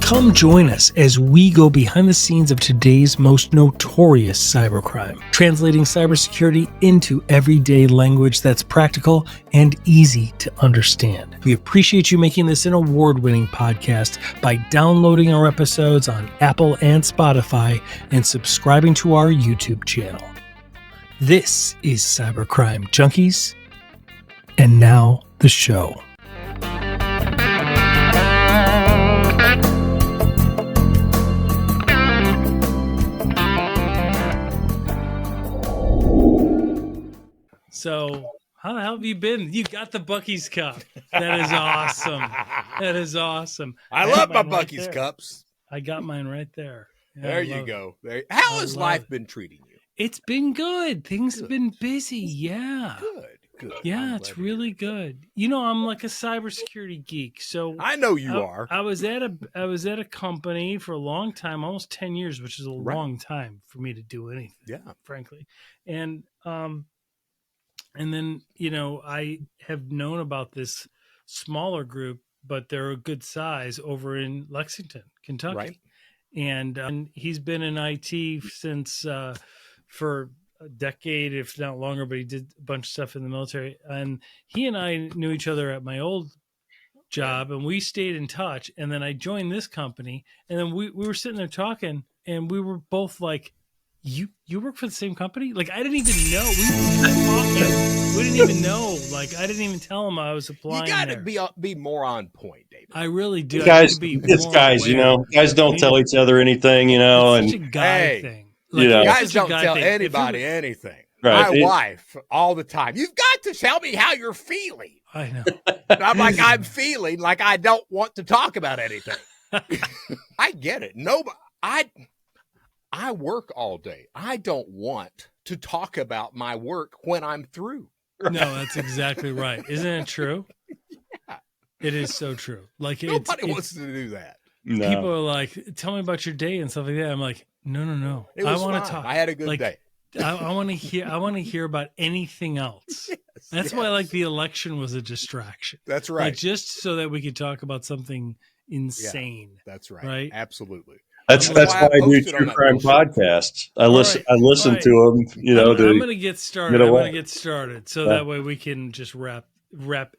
Come join us as we go behind the scenes of today's most notorious cybercrime, translating cybersecurity into everyday language that's practical and easy to understand. We appreciate you making this an award-winning podcast by downloading our episodes on Apple and Spotify and subscribing to our YouTube channel. This is Cybercrime Junkies, and now the show. So, how the hell have you been? You got the Buc-ee's cup. That is awesome. That is awesome. I love my Buc-ee's cups. I got mine right there. Yeah, there you go. How has life been treating you? It's been good. Things have been busy. Yeah. Good. Yeah, it's really good. You know, I'm like a cybersecurity geek. So I know you are. I was at a company for a long time, almost 10 years, which is a long time for me to do anything. Yeah. Frankly. And then, you know, I have known about this smaller group, but they're a good size over in Lexington, Kentucky. Right. And he's been in IT since for a decade, if not longer, but he did a bunch of stuff in the military. And he and I knew each other at my old job, and we stayed in touch. And then I joined this company, and then we were sitting there talking, and we were both like, You work for the same company? Like, I didn't even know. We didn't even know. Like, I didn't even tell him I was applying. You got to be more on point, David. I really do. Guys, it's guys, aware. You know. Guys don't tell each other anything, you know. It's such a guy thing. Like, you know. Guys don't tell anybody anything. Right. My wife, all the time, you've got to tell me how you're feeling. I know. And I'm like, I'm feeling like I don't want to talk about anything. I get it. I work all day. I don't want to talk about my work when I'm through. No, that's exactly right. Isn't it true? Yeah. It is so true. Like, nobody wants to do that. No. People are like, tell me about your day and stuff like that. I'm like, no. I want to talk. I had a good day. I want to hear about anything else. Yes, that's why, like, the election was a distraction. That's right. Like, just so that we could talk about something insane. Yeah, that's right. Right. Absolutely. That's why I do true crime podcasts. I listen to them. You know, I'm going to get started. So that way we can just wrap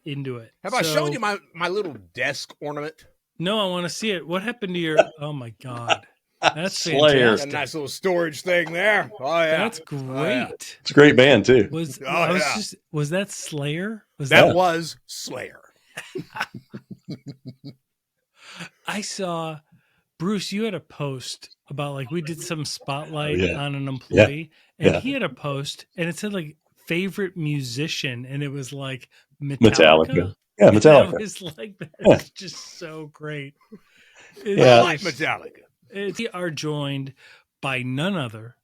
into it. Have I shown you my little desk ornament? No, I want to see it. What happened to your? Oh my God, that's Slayer. fantastic. A nice little storage thing there. Oh yeah, that's great. It's a great band too. Was that Slayer? Was Slayer? I saw. Bruce, you had a post about, like, we did some spotlight on an employee, and he had a post, and it said, like, favorite musician, and it was like Metallica. Yeah, Metallica. It was like, that's just so great. I like Metallica. We are joined by none other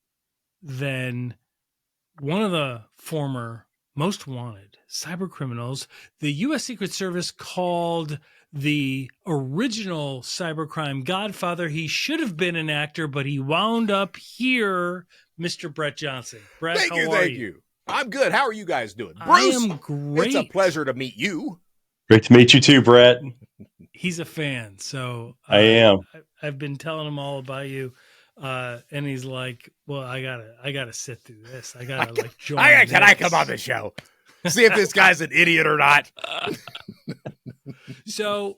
than one of the former most wanted cybercriminals. The U.S. Secret Service called the original cybercrime godfather. He should have been an actor, but he wound up here, Mr. Brett Johnson. Brett, thank you. I'm good. How are you guys doing? Bruce, I am great. It's a pleasure to meet you. Great to meet you too, Brett. He's a fan, so I am. I've been telling him all about you, and he's like, "Well, I gotta sit through this. I gotta like join. Can I come on the show? See if this guy's an idiot or not." So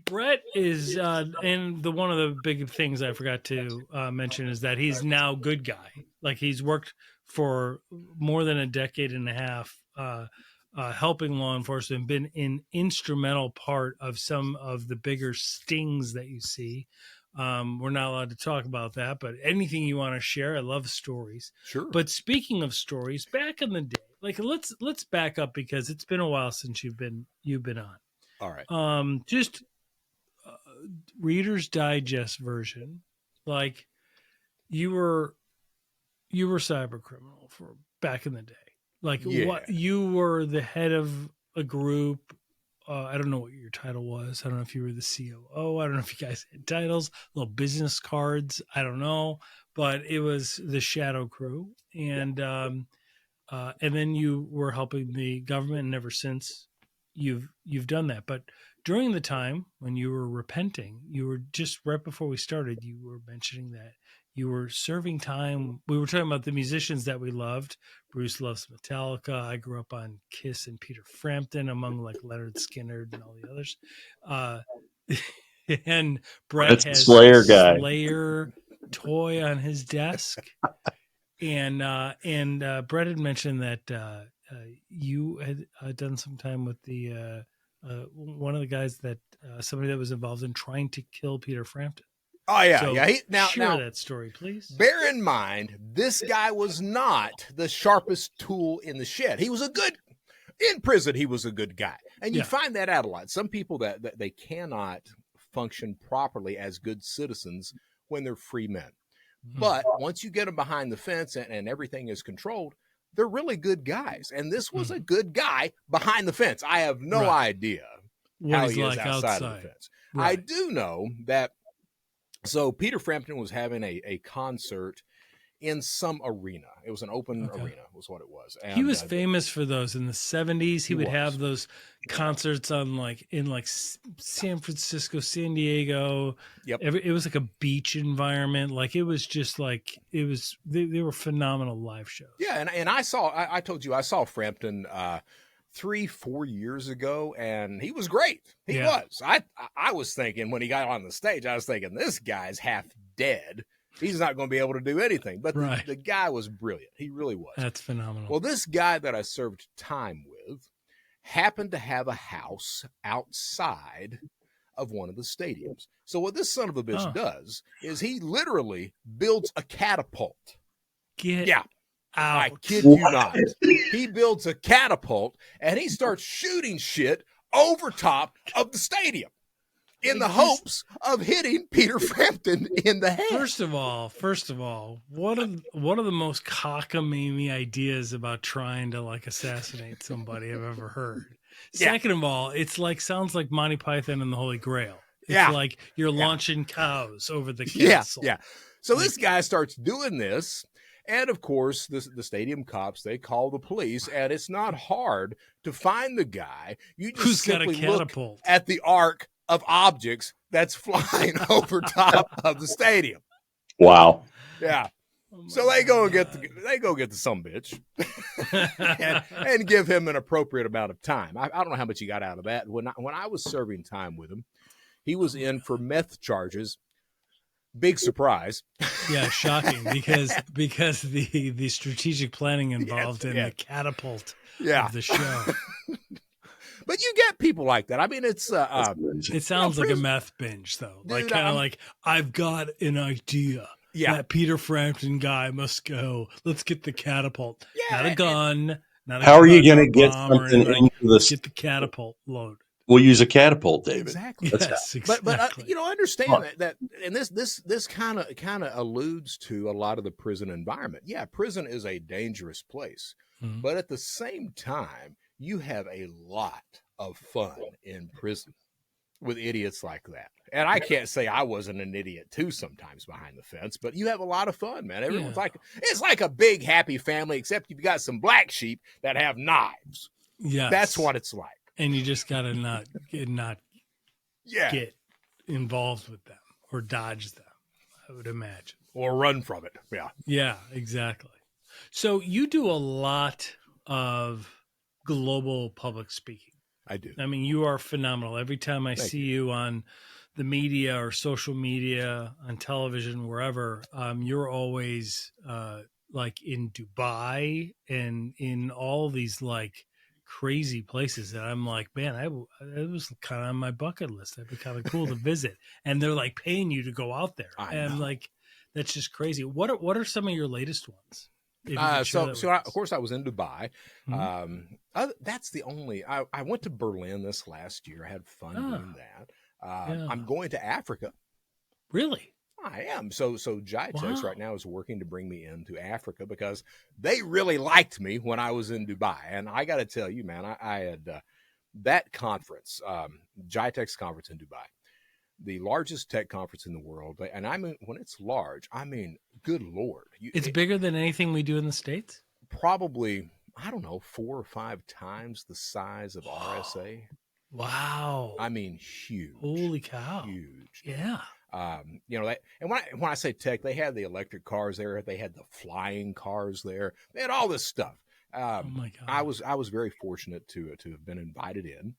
Brett is, and one of the big things I forgot to mention is that he's now good guy. Like, he's worked for more than a decade and a half, helping law enforcement, been an instrumental part of some of the bigger stings that you see. We're not allowed to talk about that, but anything you want to share, I love stories. Sure. But speaking of stories, back in the day, like, let's back up, because it's been a while since you've been on. All right. Just Reader's Digest version. Like, you were cybercriminal for back in the day. Like, what, you were the head of a group. I don't know what your title was. I don't know if you were the COO. I don't know if you guys had titles, little business cards. I don't know, but it was the Shadow Crew, and then you were helping the government, and ever since you've done that. But during the time when you were repenting, you were just right before we started, you were mentioning that you were serving time. We were talking about the musicians that we loved. Bruce loves Metallica. I grew up on Kiss and Peter Frampton, among like Leonard Skinner and all the others. Uh, and Brett That's the has Slayer a guy. Slayer toy on his desk. And Brett had mentioned that you had done some time with the one of the guys that somebody that was involved in trying to kill Peter Frampton. Oh yeah, So yeah. Share that story, please. Bear in mind, this guy was not the sharpest tool in the shed. He was in prison. He was a good guy, and you find that out a lot. Some people that they cannot function properly as good citizens when they're free men. But once you get them behind the fence and everything is controlled, they're really good guys. And this was a good guy behind the fence. I have no idea how he is outside of the fence. Right. I do know that. So Peter Frampton was having a concert in some arena. It was an open arena was what it was. And he was famous for those in the 70s. He would have those concerts on in San Francisco, San Diego. Yep. It was like a beach environment. Like it was just like they were phenomenal live shows. Yeah, and I told you I saw Frampton 3-4 years ago, and he was great. He was. I was thinking when he got on the stage, I was thinking this guy's half dead. He's not going to be able to do anything. But the guy was brilliant. He really was. That's phenomenal. Well, this guy that I served time with happened to have a house outside of one of the stadiums. So what this son of a bitch does is he literally builds a catapult. Out. I kid you not. He builds a catapult and he starts shooting shit over top of the stadium in the hopes of hitting Peter Frampton in the head. First of all, one of the most cockamamie ideas about trying to assassinate somebody I've ever heard. Second of all, it's sounds like Monty Python and the Holy Grail. It's like you're launching cows over the castle. Yeah. So this guy starts doing this. And of course, the stadium cops, they call the police, and it's not hard to find the guy. You just who's got a simply catapult look at the arc of objects that's flying over top of the stadium. Wow. Yeah. So they go get the sumbitch and give him an appropriate amount of time. I don't know how much he got out of that. When I was serving time with him, he was in for meth charges. Big surprise. Yeah, shocking because the strategic planning involved in the catapult of the show. But you get people like that. I mean, it's it sounds like a meth binge though. Dude, like I've got an idea. Yeah. That Peter Frampton guy must go. Let's get the catapult. Yeah. Not a gun. How are you going to get something into this? Get the catapult loaded. We'll use a catapult, David. Exactly. Exactly. But understand that and this kind of alludes to a lot of the prison environment. Yeah, prison is a dangerous place, but at the same time, you have a lot of fun in prison with idiots like that. And I can't say I wasn't an idiot too sometimes behind the fence, but you have a lot of fun, man. Everyone's it's like a big happy family, except you've got some black sheep that have knives. Yeah, that's what it's like. And you just gotta not get involved with them or dodge them, I would imagine. Or run from it. Yeah. Yeah, exactly. So you do a lot of global public speaking. I do. I mean, you are phenomenal. Every time I see you on the media or social media, on television, wherever, you're always in Dubai and in all these crazy places that I'm like, man, it was kind of on my bucket list. That'd be kind of cool to visit. And they're paying you to go out there. I'm like, that's just crazy. What are some of your latest ones? Of course I was in Dubai. Mm-hmm. That's the only, I went to Berlin this last year. I had fun doing that. I'm going to Africa. Really? I am. So Jitex right now is working to bring me into Africa because they really liked me when I was in Dubai. And I got to tell you, man, I had that conference, GITEX conference in Dubai, the largest tech conference in the world. And I mean, when it's large, I mean, good Lord. It's bigger than anything we do in the States? Probably, I don't know, 4 or 5 times the size of RSA. Wow. I mean, huge. Holy cow. Huge. Yeah. You know, and when I say tech, they had the electric cars there. They had the flying cars there. They had all this stuff. Oh my God. I was very fortunate to have been invited in.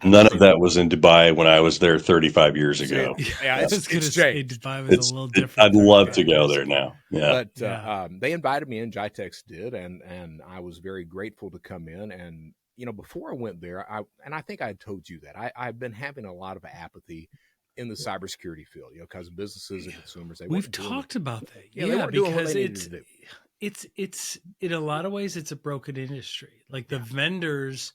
None of that was in Dubai when I was there 35 years ago. Yeah, I was going to say Dubai was a little different. I'd love to go there now. Yeah. But they invited me in, GITEX did, and I was very grateful to come in. And, you know, before I went there, I think I had told you that I've been having a lot of apathy in the cybersecurity field, you know, because businesses and consumers. We've talked about that. Yeah, because it's in a lot of ways, it's a broken industry. Like the vendors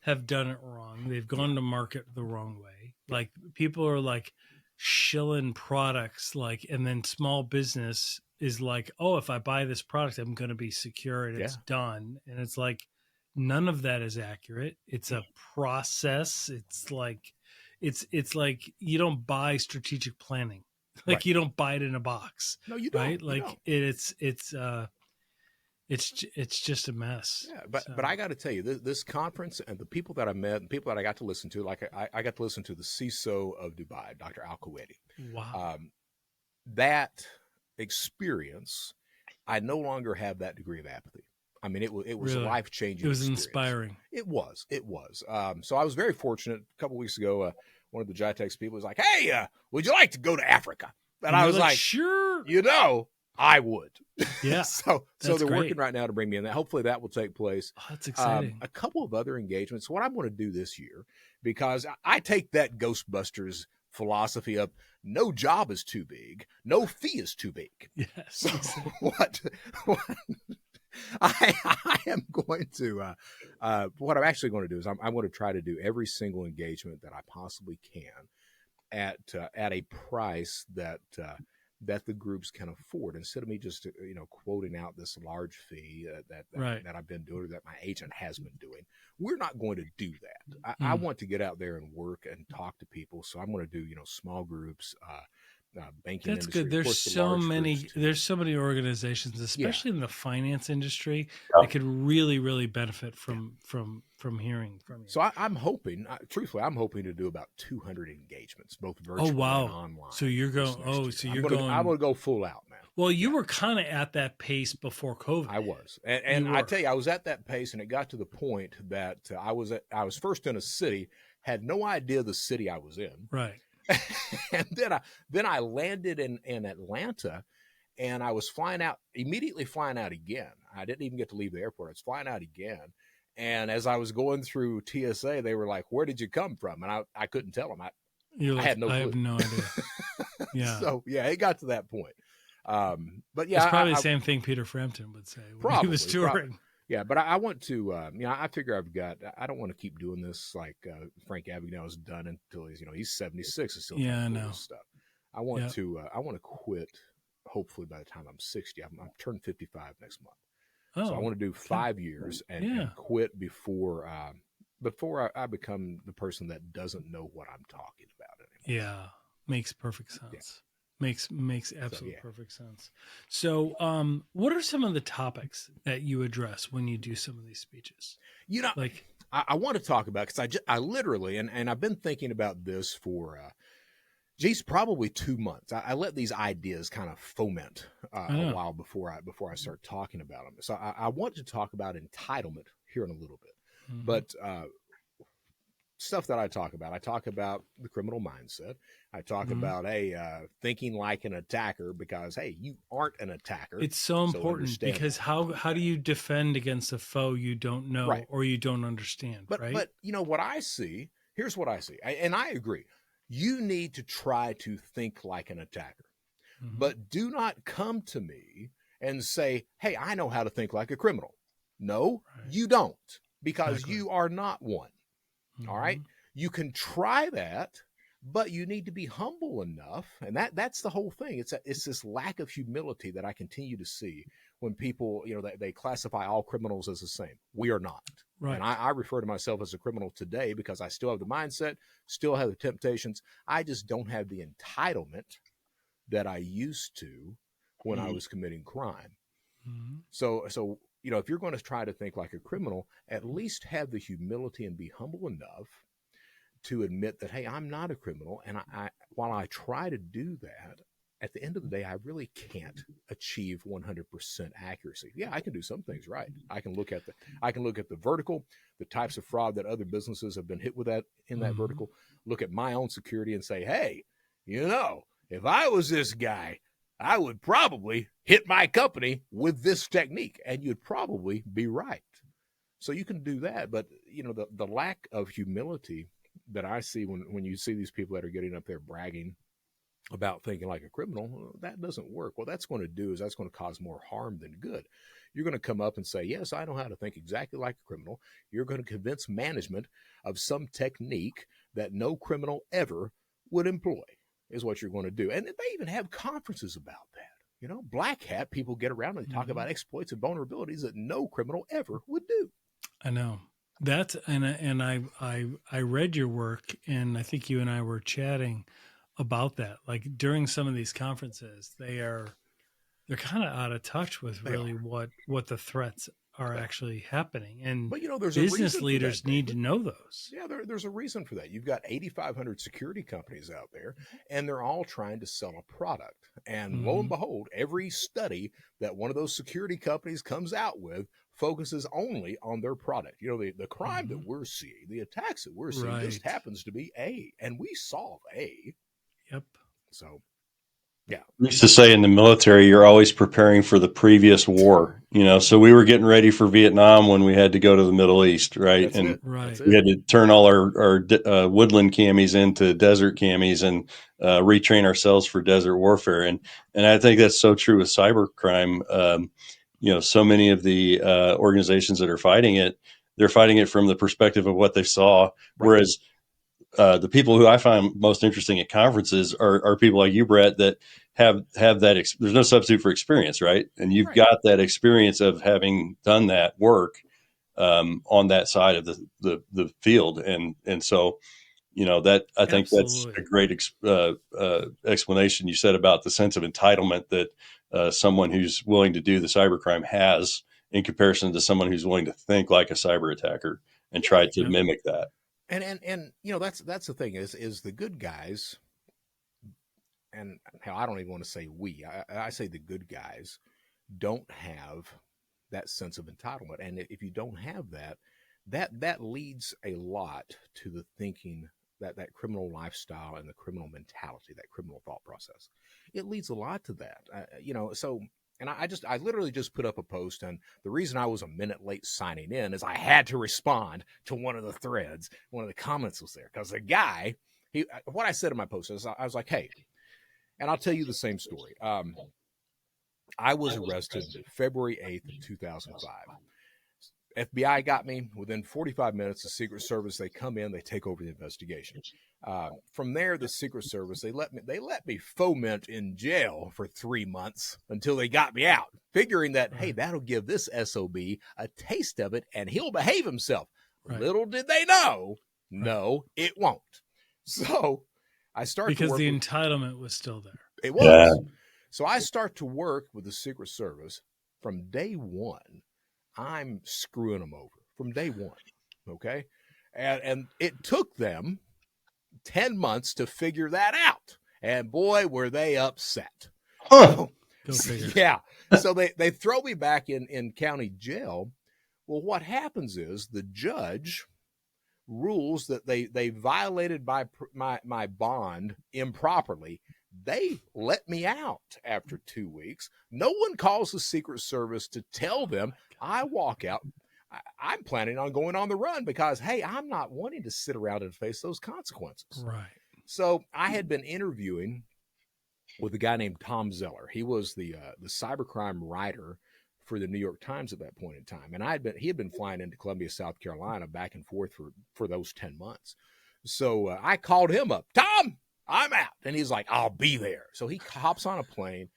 have done it wrong. They've gone to market the wrong way. Like people are like shilling products, like, and then small business is like, oh, if I buy this product, I'm going to be secure and it's done. And it's like, none of that is accurate. It's a process. It's like, it's like you don't buy strategic planning. Like you don't buy it in a box. No, you don't. Right? Like it's just a mess. Yeah, but I got to tell you, this conference and the people that I met, and people that I got to listen to, like I got to listen to the CISO of Dubai, Dr. Al-Kuwaiti. Wow. That experience, I no longer have that degree of apathy. I mean, it was really? a life-changing It was experience. Inspiring. It was. So I was very fortunate. A couple of weeks ago, one of the GITEX people was like, hey, would you like to go to Africa? And I was like, sure. You know, I would. Yeah. so they're working right now to bring me in. Hopefully that will take place. Oh, that's exciting. A couple of other engagements. What I'm going to do this year, because I take that Ghostbusters philosophy of no job is too big, no fee is too big. Yes. So what I am going to, what I'm actually going to do is I'm going to try to do every single engagement that I possibly can at a price that the groups can afford, instead of me just quoting out this large fee that I've been doing, or that my agent has been doing. We're not going to do that. I want to get out there and work and talk to people, so I'm going to do small groups. Banking That's industry. good. There's so many organizations, especially in the finance industry, that could really, really benefit from hearing from you. So I'm hoping, truthfully, to do about 200 engagements, both virtual and online. So you're going. I'm going to go full out, man. Well, you were kind of at that pace before COVID. I was, and I tell you, I was at that pace, and it got to the point that I was first in a city, had no idea the city I was in. Right. And then I landed in Atlanta, and I was immediately flying out again. I didn't even get to leave the airport. I was flying out again. And as I was going through TSA, they were like, where did you come from? And I couldn't tell them. I had no clue. I have no idea. Yeah. So, it got to that point. But it's probably the same thing Peter Frampton would say when he was touring. Yeah, but I want to, I figure I don't want to keep doing this like Frank Abagnale's done until he's 76 and still doing this stuff. I want to quit, hopefully by the time I'm 60. I'm turning 55 next month. So I want to do 5 years and quit before I become the person that doesn't know what I'm talking about anymore. Yeah, makes perfect sense. Yeah. Makes absolute perfect sense. So, what are some of the topics that you address when you do some of these speeches? I want to talk about, because I literally, and I've been thinking about this for, probably 2 months. I let these ideas kind of foment a while before I start talking about them. So I want to talk about entitlement here in a little bit, but stuff that I talk about the criminal mindset. I talk about, thinking like an attacker, because, you aren't an attacker. It's so important, because how do you defend against a foe you don't know or you don't understand, right? But what I see, here's what I see. And I agree. You need to try to think like an attacker, but do not come to me and say, hey, I know how to think like a criminal. No, you don't, because you are not one. All right. You can try that, but you need to be humble enough. And that's the whole thing. It's this lack of humility that I continue to see when people, they classify all criminals as the same. We are not. Right. And I refer to myself as a criminal today because I still have the mindset, still have the temptations. I just don't have the entitlement that I used to when I was committing crime. Mm-hmm. So if you're going to try to think like a criminal, at least have the humility and be humble enough to admit that, hey, I'm not a criminal. And while I try to do that, at the end of the day, I really can't achieve 100% accuracy. Yeah, I can do some things right. I can look at the vertical, the types of fraud that other businesses have been hit with in that vertical, look at my own security and say, hey, if I was this guy, I would probably hit my company with this technique, and you'd probably be right. So you can do that. But, the lack of humility that I see when you see these people that are getting up there bragging about thinking like a criminal, that doesn't work. What that's going to cause more harm than good. You're going to come up and say, yes, I know how to think exactly like a criminal. You're going to convince management of some technique that no criminal ever would employ, is what you're going to do. And they even have conferences about that. Black hat people get around and talk about exploits and vulnerabilities that no criminal ever would do. I know. And I read your work, and I think you and I were chatting about that. Like during some of these conferences, they're kind of out of touch with really what the threats are actually happening. And but there's business leaders need to know those. Yeah, there's a reason for that. You've got 8,500 security companies out there, and they're all trying to sell a product. And lo and behold, every study that one of those security companies comes out with focuses only on their product. The crime that we're seeing, the attacks that we're seeing just happens to be A, and we solve A. Yep. So, yeah. We used to say in the military, you're always preparing for the previous war. So we were getting ready for Vietnam when we had to go to the Middle East, right? We had to turn all our woodland camis into desert camis and retrain ourselves for desert warfare. And I think that's so true with cybercrime. So many of the organizations that are fighting it, they're fighting it from the perspective of what they saw, whereas the people who I find most interesting at conferences are people like you, Brett, that have that. There's no substitute for experience, right? And you've got that experience of having done that work on that side of the field, and so that I think that's a great explanation you said about the sense of entitlement that someone who's willing to do the cybercrime has in comparison to someone who's willing to think like a cyber attacker and try to mimic that. And that's the thing is the good guys, and hell, I don't even want to say I say the good guys don't have that sense of entitlement. And if you don't have that leads a lot to the thinking that criminal lifestyle and the criminal mentality, that criminal thought process. It leads a lot to that, so. And I literally just put up a post, and the reason I was a minute late signing in is I had to respond to one of the threads. One of the comments was there because the guy, what I said in my post is I was like, hey, and I'll tell you the same story. I was arrested February 8th, 2005. FBI got me within 45 minutes. The Secret Service, they come in, they take over the investigation. From there, the Secret Service, they let me foment in jail for 3 months until they got me out, figuring that, hey, that'll give this SOB a taste of it and he'll behave himself. Little did they know, no, it won't. So I started because the entitlement was still there. It was. Yeah. So I start to work with the Secret Service from day one. I'm screwing them over from day one. Okay. And it took them 10 months to figure that out. And boy, were they upset. Go figure. Yeah. So they throw me back in county jail. Well, what happens is the judge rules that they violated my bond improperly. They let me out after 2 weeks. No one calls the Secret Service to tell them. I walk out. I'm planning on going on the run because, hey, I'm not wanting to sit around and face those consequences. Right. So I had been interviewing with a guy named Tom Zeller. He was the cybercrime writer for the New York Times at that point in time. And he had been flying into Columbia, South Carolina back and forth for those 10 months. So I called him up. Tom, I'm out. And he's like, I'll be there. So he hops on a plane,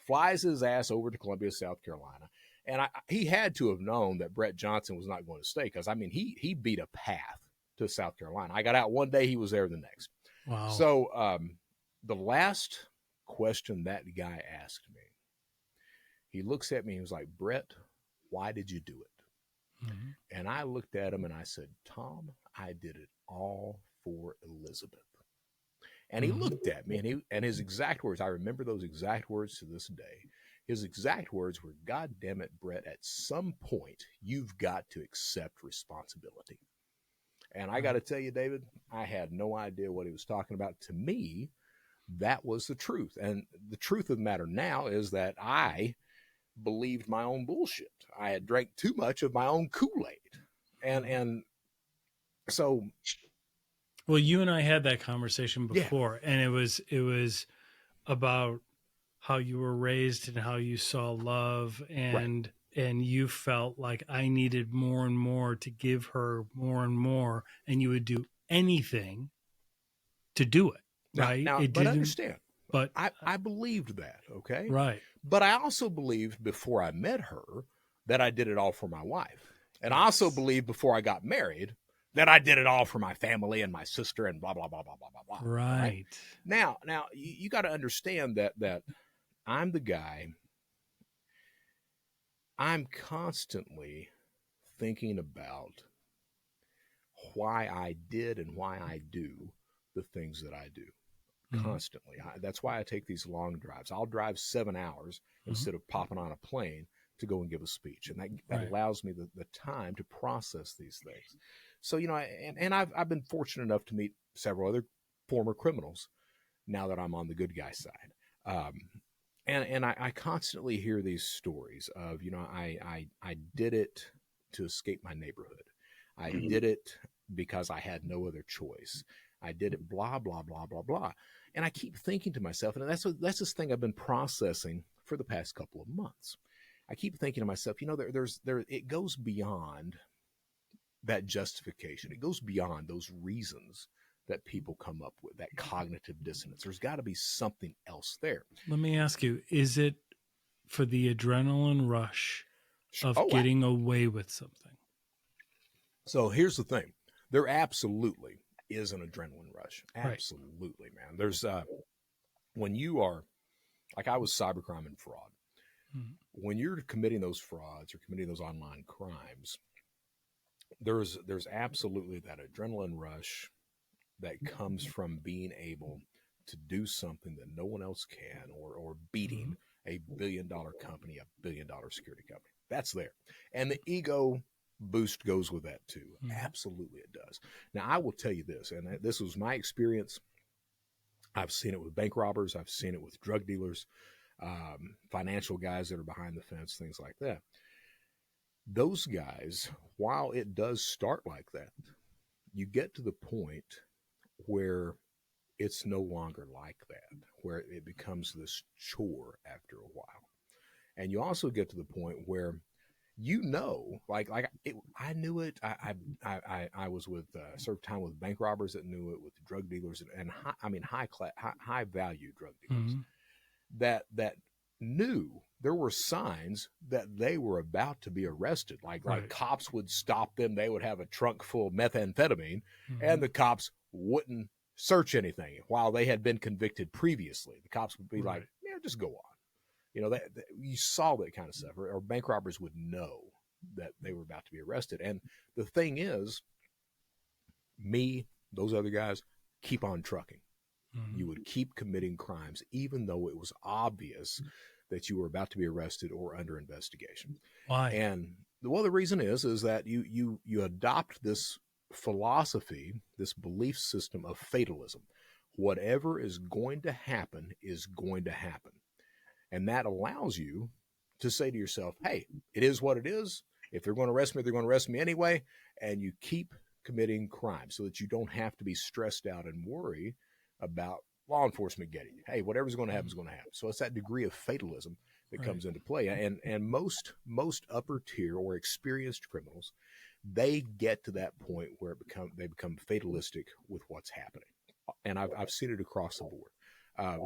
flies his ass over to Columbia, South Carolina. And he had to have known that Brett Johnson was not going to stay, because, I mean, he beat a path to South Carolina. I got out one day, he was there the next. Wow. So the last question that guy asked me, he looks at me and he was like, Brett, why did you do it? Mm-hmm. And I looked at him and I said, Tom, I did it all for Elizabeth. And he looked at me, and his exact words, I remember those exact words to this day. His exact words were, God damn it, Brett, at some point, you've got to accept responsibility. And I got to tell you, David, I had no idea what he was talking about. To me, that was the truth. And the truth of the matter now is that I believed my own bullshit. I had drank too much of my own Kool-Aid. And so... Well, you and I had that conversation before, and it was about how you were raised and how you saw love, and you felt like I needed more and more to give her more and more, and you would do anything to do it. Right? Now, but understand, but I believed that, okay? Right. But I also believed before I met her that I did it all for my wife. And I also believed before I got married that I did it all for my family and my sister and blah, blah, blah, blah, blah, blah, blah. Right. Now you got to understand that I'm the guy. I'm constantly thinking about why I did and why I do the things that I do. Constantly. That's why I take these long drives. I'll drive 7 hours instead of popping on a plane to go and give a speech. And that allows me the time to process these things. So, you know, I've been fortunate enough to meet several other former criminals now that I'm on the good guy side. And I constantly hear these stories of, you know, I did it to escape my neighborhood. I did it because I had no other choice. I did it, blah, blah, blah, blah, blah. And I keep thinking to myself, and that's this thing I've been processing for the past couple of months. I keep thinking to myself, you know, it goes beyond that justification. It goes beyond those reasons that people come up with, that cognitive dissonance. There's got to be something else there. Let me ask you, is it for the adrenaline rush of getting away with something? So here's the thing. There absolutely is an adrenaline rush. Absolutely, man. There's when you are, like I was cybercrime and fraud. When you're committing those frauds or committing those online crimes, there's absolutely that adrenaline rush that comes from being able to do something that no one else can, or beating a $1 billion company, a $1 billion security company. That's there. And the ego boost goes with that too. Absolutely it does. Now, I will tell you this, and this was my experience. I've seen it with bank robbers. I've seen it with drug dealers, financial guys that are behind the fence, things like that. Those guys, while it does start like that, you get to the point where it's no longer like that, where it becomes this chore after a while. And you also get to the point where, you know, I knew it. I was with served time with bank robbers that knew it, with drug dealers and high value drug dealers that knew there were signs that they were about to be arrested. Like cops would stop them. They would have a trunk full of methamphetamine, and the cops wouldn't search anything while they had been convicted previously. The cops would be like, yeah, just go on. You know, that you saw that kind of stuff, or bank robbers would know that they were about to be arrested. And the thing is, those other guys, keep on trucking. You would keep committing crimes, even though it was obvious that you were about to be arrested or under investigation. Why? And the reason is that you adopt this philosophy, this belief system of fatalism. Whatever is going to happen is going to happen. And that allows you to say to yourself, hey, it is what it is. If they're going to arrest me, they're going to arrest me anyway. And you keep committing crime so that you don't have to be stressed out and worry about law enforcement getting you. Hey, whatever's going to happen is going to happen. So it's that degree of fatalism that comes into play. And most upper tier or experienced criminals, they get to that point where they become fatalistic with what's happening. And I've seen it across the board.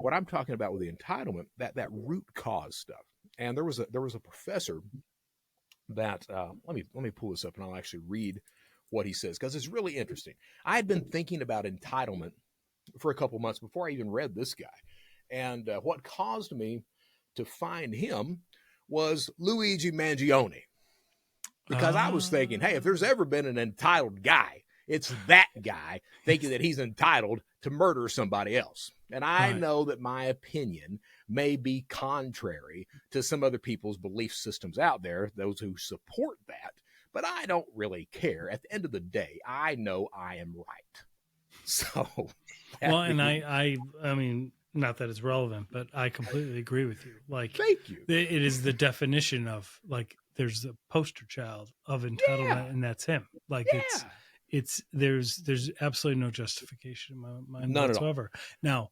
What I'm talking about with the entitlement, that root cause stuff. And there was a professor that let me pull this up and I'll actually read what he says, because it's really interesting. I had been thinking about entitlement for a couple months before I even read this guy. And what caused me to find him was Luigi Mangione. Because I was thinking, hey, if there's ever been an entitled guy, it's that guy thinking that he's entitled to murder somebody else. And I know that my opinion may be contrary to some other people's belief systems out there, those who support that, but I don't really care. At the end of the day, I know I am right. So, well, and I mean, not that it's relevant, but I completely agree with you. Like, thank you. It is the definition of, like, there's the poster child of entitlement, and that's him. Like, there's absolutely no justification in my mind whatsoever. Now,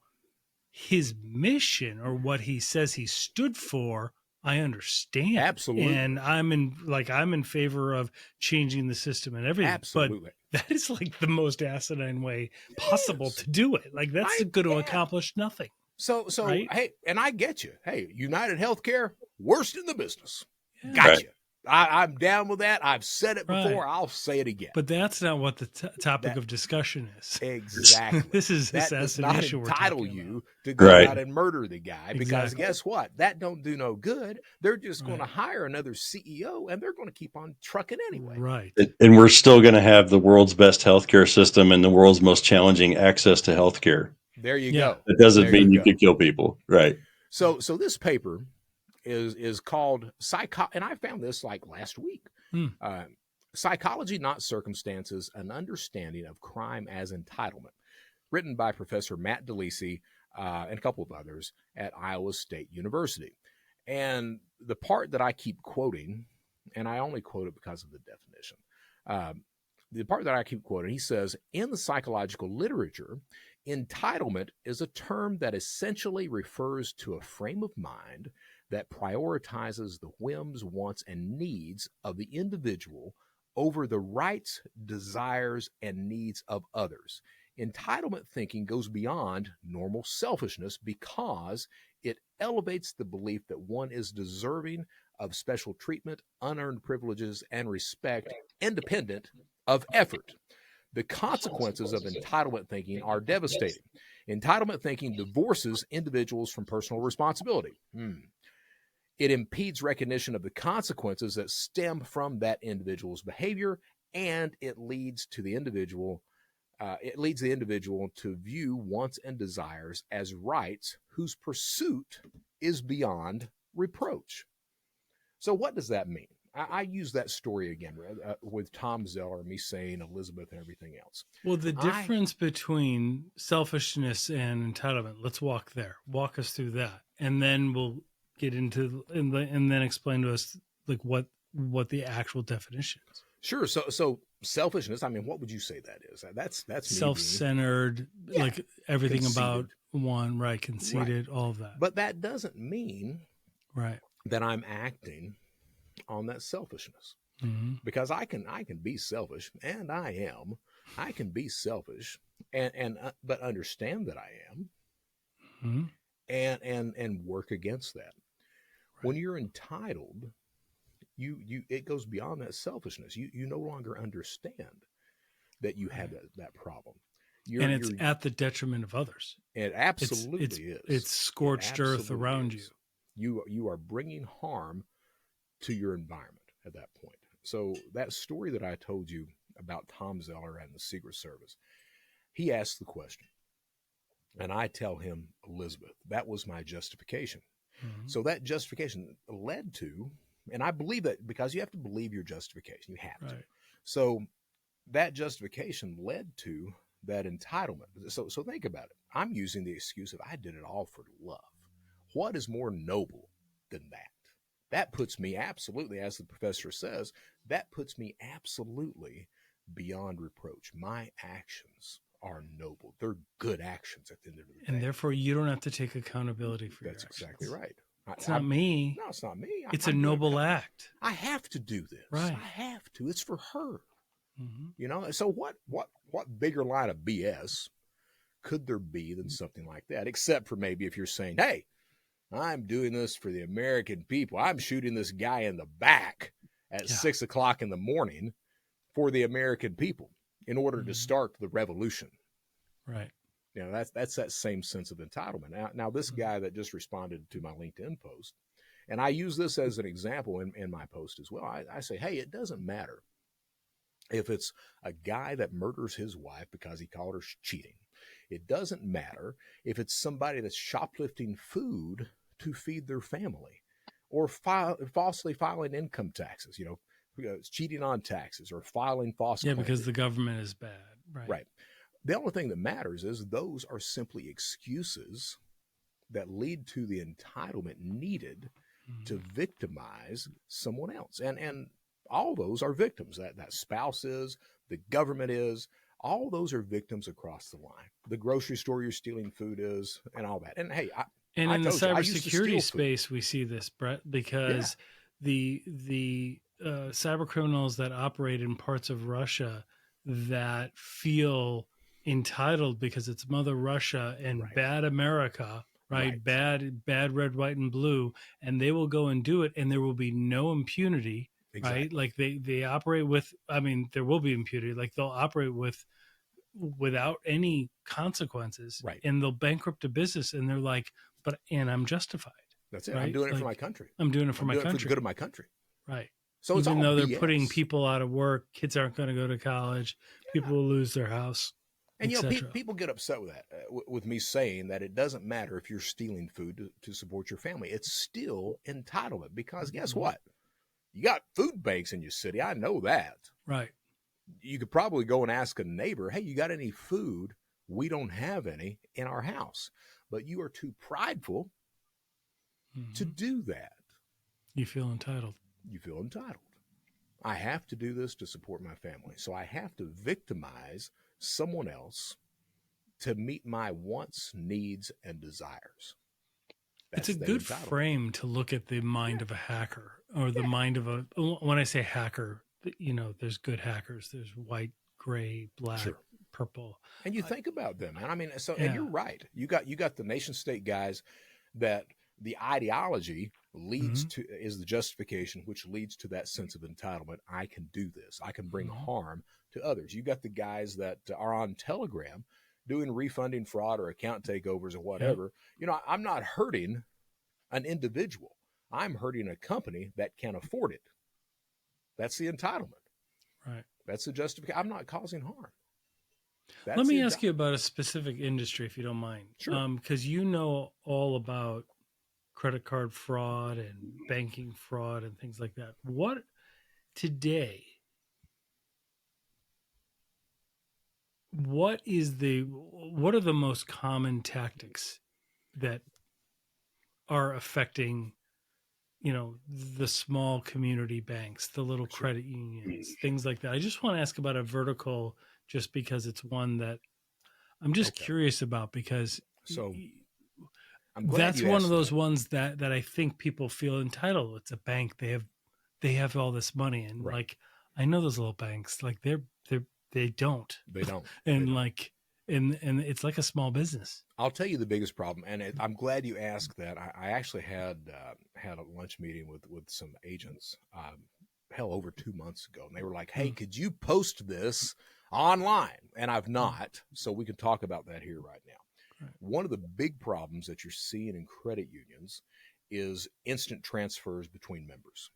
his mission or what he says he stood for, I understand. Absolutely. And I'm in favor of changing the system and everything. Absolutely. But that is like the most asinine way possible to do it. Like, that's going to accomplish nothing. So right? Hey, and I get you. Hey, United Healthcare, worst in the business. Yeah. Gotcha. I'm down with that. I've said it before. Right. I'll say it again. But that's not what the topic of discussion is. Exactly. This is that does not entitle you to go out and murder the guy, because guess what? That don't do no good. They're just going to hire another CEO, and they're going to keep on trucking anyway. Right. And we're still going to have the world's best healthcare system and the world's most challenging access to healthcare. There you go. It doesn't mean you could kill people. Right. So this paper is called and I found this like last week. Psychology, Not Circumstances, An Understanding of Crime as Entitlement, written by Professor Matt DeLisi and a couple of others at Iowa State University. And the part that I keep quoting, and I only quote it because of the definition, the part that I keep quoting, he says, in the psychological literature, entitlement is a term that essentially refers to a frame of mind that prioritizes the whims, wants, and needs of the individual over the rights, desires, and needs of others. Entitlement thinking goes beyond normal selfishness because it elevates the belief that one is deserving of special treatment, unearned privileges, and respect, independent of effort. The consequences of entitlement thinking are devastating. Entitlement thinking divorces individuals from personal responsibility. It impedes recognition of the consequences that stem from that individual's behavior, and it leads the individual to view wants and desires as rights whose pursuit is beyond reproach. So what does that mean? I use that story again with Tom Zeller, me saying Elizabeth and everything else. Well, the difference between selfishness and entitlement, let's walk us through that. And then we'll get into and then explain to us like what the actual definition is. Sure. So selfishness, I mean, what would you say that is? That's self-centered, like everything conceited. About one, right? Conceited, all of that. But that doesn't mean that I'm acting on that selfishness, because I can be selfish, and I am. I can be selfish, and but understand that I am, and work against that. When you're entitled, you it goes beyond that selfishness. You no longer understand that you have that problem. And it's at the detriment of others. It absolutely is. It's scorched earth around you. You are bringing harm to your environment at that point. So that story that I told you about Tom Zeller and the Secret Service, he asked the question, and I tell him, Elizabeth, that was my justification. So that justification led to, and I believe that because you have to believe your justification, you have to. So that justification led to that entitlement. So think about it. I'm using the excuse of I did it all for love. What is more noble than that? That puts me absolutely, as the professor says, that puts me absolutely beyond reproach. My actions are noble. They're good actions at the end of the day. And therefore, you don't have to take accountability for your actions. That's exactly right. It's not me. No, it's not me. It's a noble act. I have to do this. Right. I have to. It's for her. You know, so what bigger line of BS could there be than something like that? Except for maybe if you're saying, hey, I'm doing this for the American people. I'm shooting this guy in the back at 6 o'clock in the morning for the American people in order to start the revolution. Right. That's that same sense of entitlement. Now this guy that just responded to my LinkedIn post, and I use this as an example in my post as well. I say, hey, it doesn't matter if it's a guy that murders his wife because he called her cheating. It doesn't matter if it's somebody that's shoplifting food to feed their family, or falsely filing income taxes, cheating on taxes or filing false claims. Because the government is bad. Right. The only thing that matters is those are simply excuses that lead to the entitlement needed to victimize someone else. And all those are victims. That spouse is, the government is, all those are victims across the line. The grocery store you're stealing food is, and all that. And hey, in the cybersecurity space, we see this, Brett, because the cyber criminals that operate in parts of Russia that feel entitled because it's Mother Russia and bad America, right? Bad red, white, and blue, and they will go and do it, and there will be no impunity, right? Like they operate with. I mean, there will be impunity. Like they'll operate without any consequences, and they'll bankrupt a business, and they're like, and I'm justified. That's it. Right? I'm doing it for my country. I'm doing it for my country. For the good of my country. Right. So even though they're putting people out of work, kids aren't going to go to college, people will lose their house. And people get upset with that, with me saying that it doesn't matter if you're stealing food to support your family. It's still entitlement, because guess what? You got food banks in your city. I know that. Right. You could probably go and ask a neighbor, hey, you got any food? We don't have any in our house. But you are too prideful to do that. You feel entitled. You feel entitled. I have to do this to support my family. So I have to victimize someone else to meet my wants, needs, and desires. It's a good frame to look at the mind of a hacker, or the mind of when I say hacker, there's good hackers. There's white, gray, black, purple. And you think about them, man. I mean, and you're right. You got the nation state guys that the ideology leads to, is the justification, which leads to that sense of entitlement. I can do this. I can bring harm to others. You got the guys that are on Telegram doing refunding fraud or account takeovers or whatever. I'm not hurting an individual. I'm hurting a company that can afford it. That's the entitlement. Right. That's the justification. I'm not causing harm. Let me ask you about a specific industry, if you don't mind. Sure. Because you know all about credit card fraud and banking fraud and things like that. What are the most common tactics that are affecting, the small community banks, the little credit unions, things like that? I just want to ask about a vertical, just because it's one that I'm just curious about, because that's one of those ones that I think people feel entitled. It's a bank. They have all this money, and like, I know those little banks, like they don't. And and it's like a small business. I'll tell you the biggest problem, and I'm glad you asked that. I actually had a lunch meeting with some agents, over 2 months ago, and they were like, "Hey, could you post this online?" And I've not, so we can talk about that here right now. Right. One of the big problems that you're seeing in credit unions is instant transfers between members.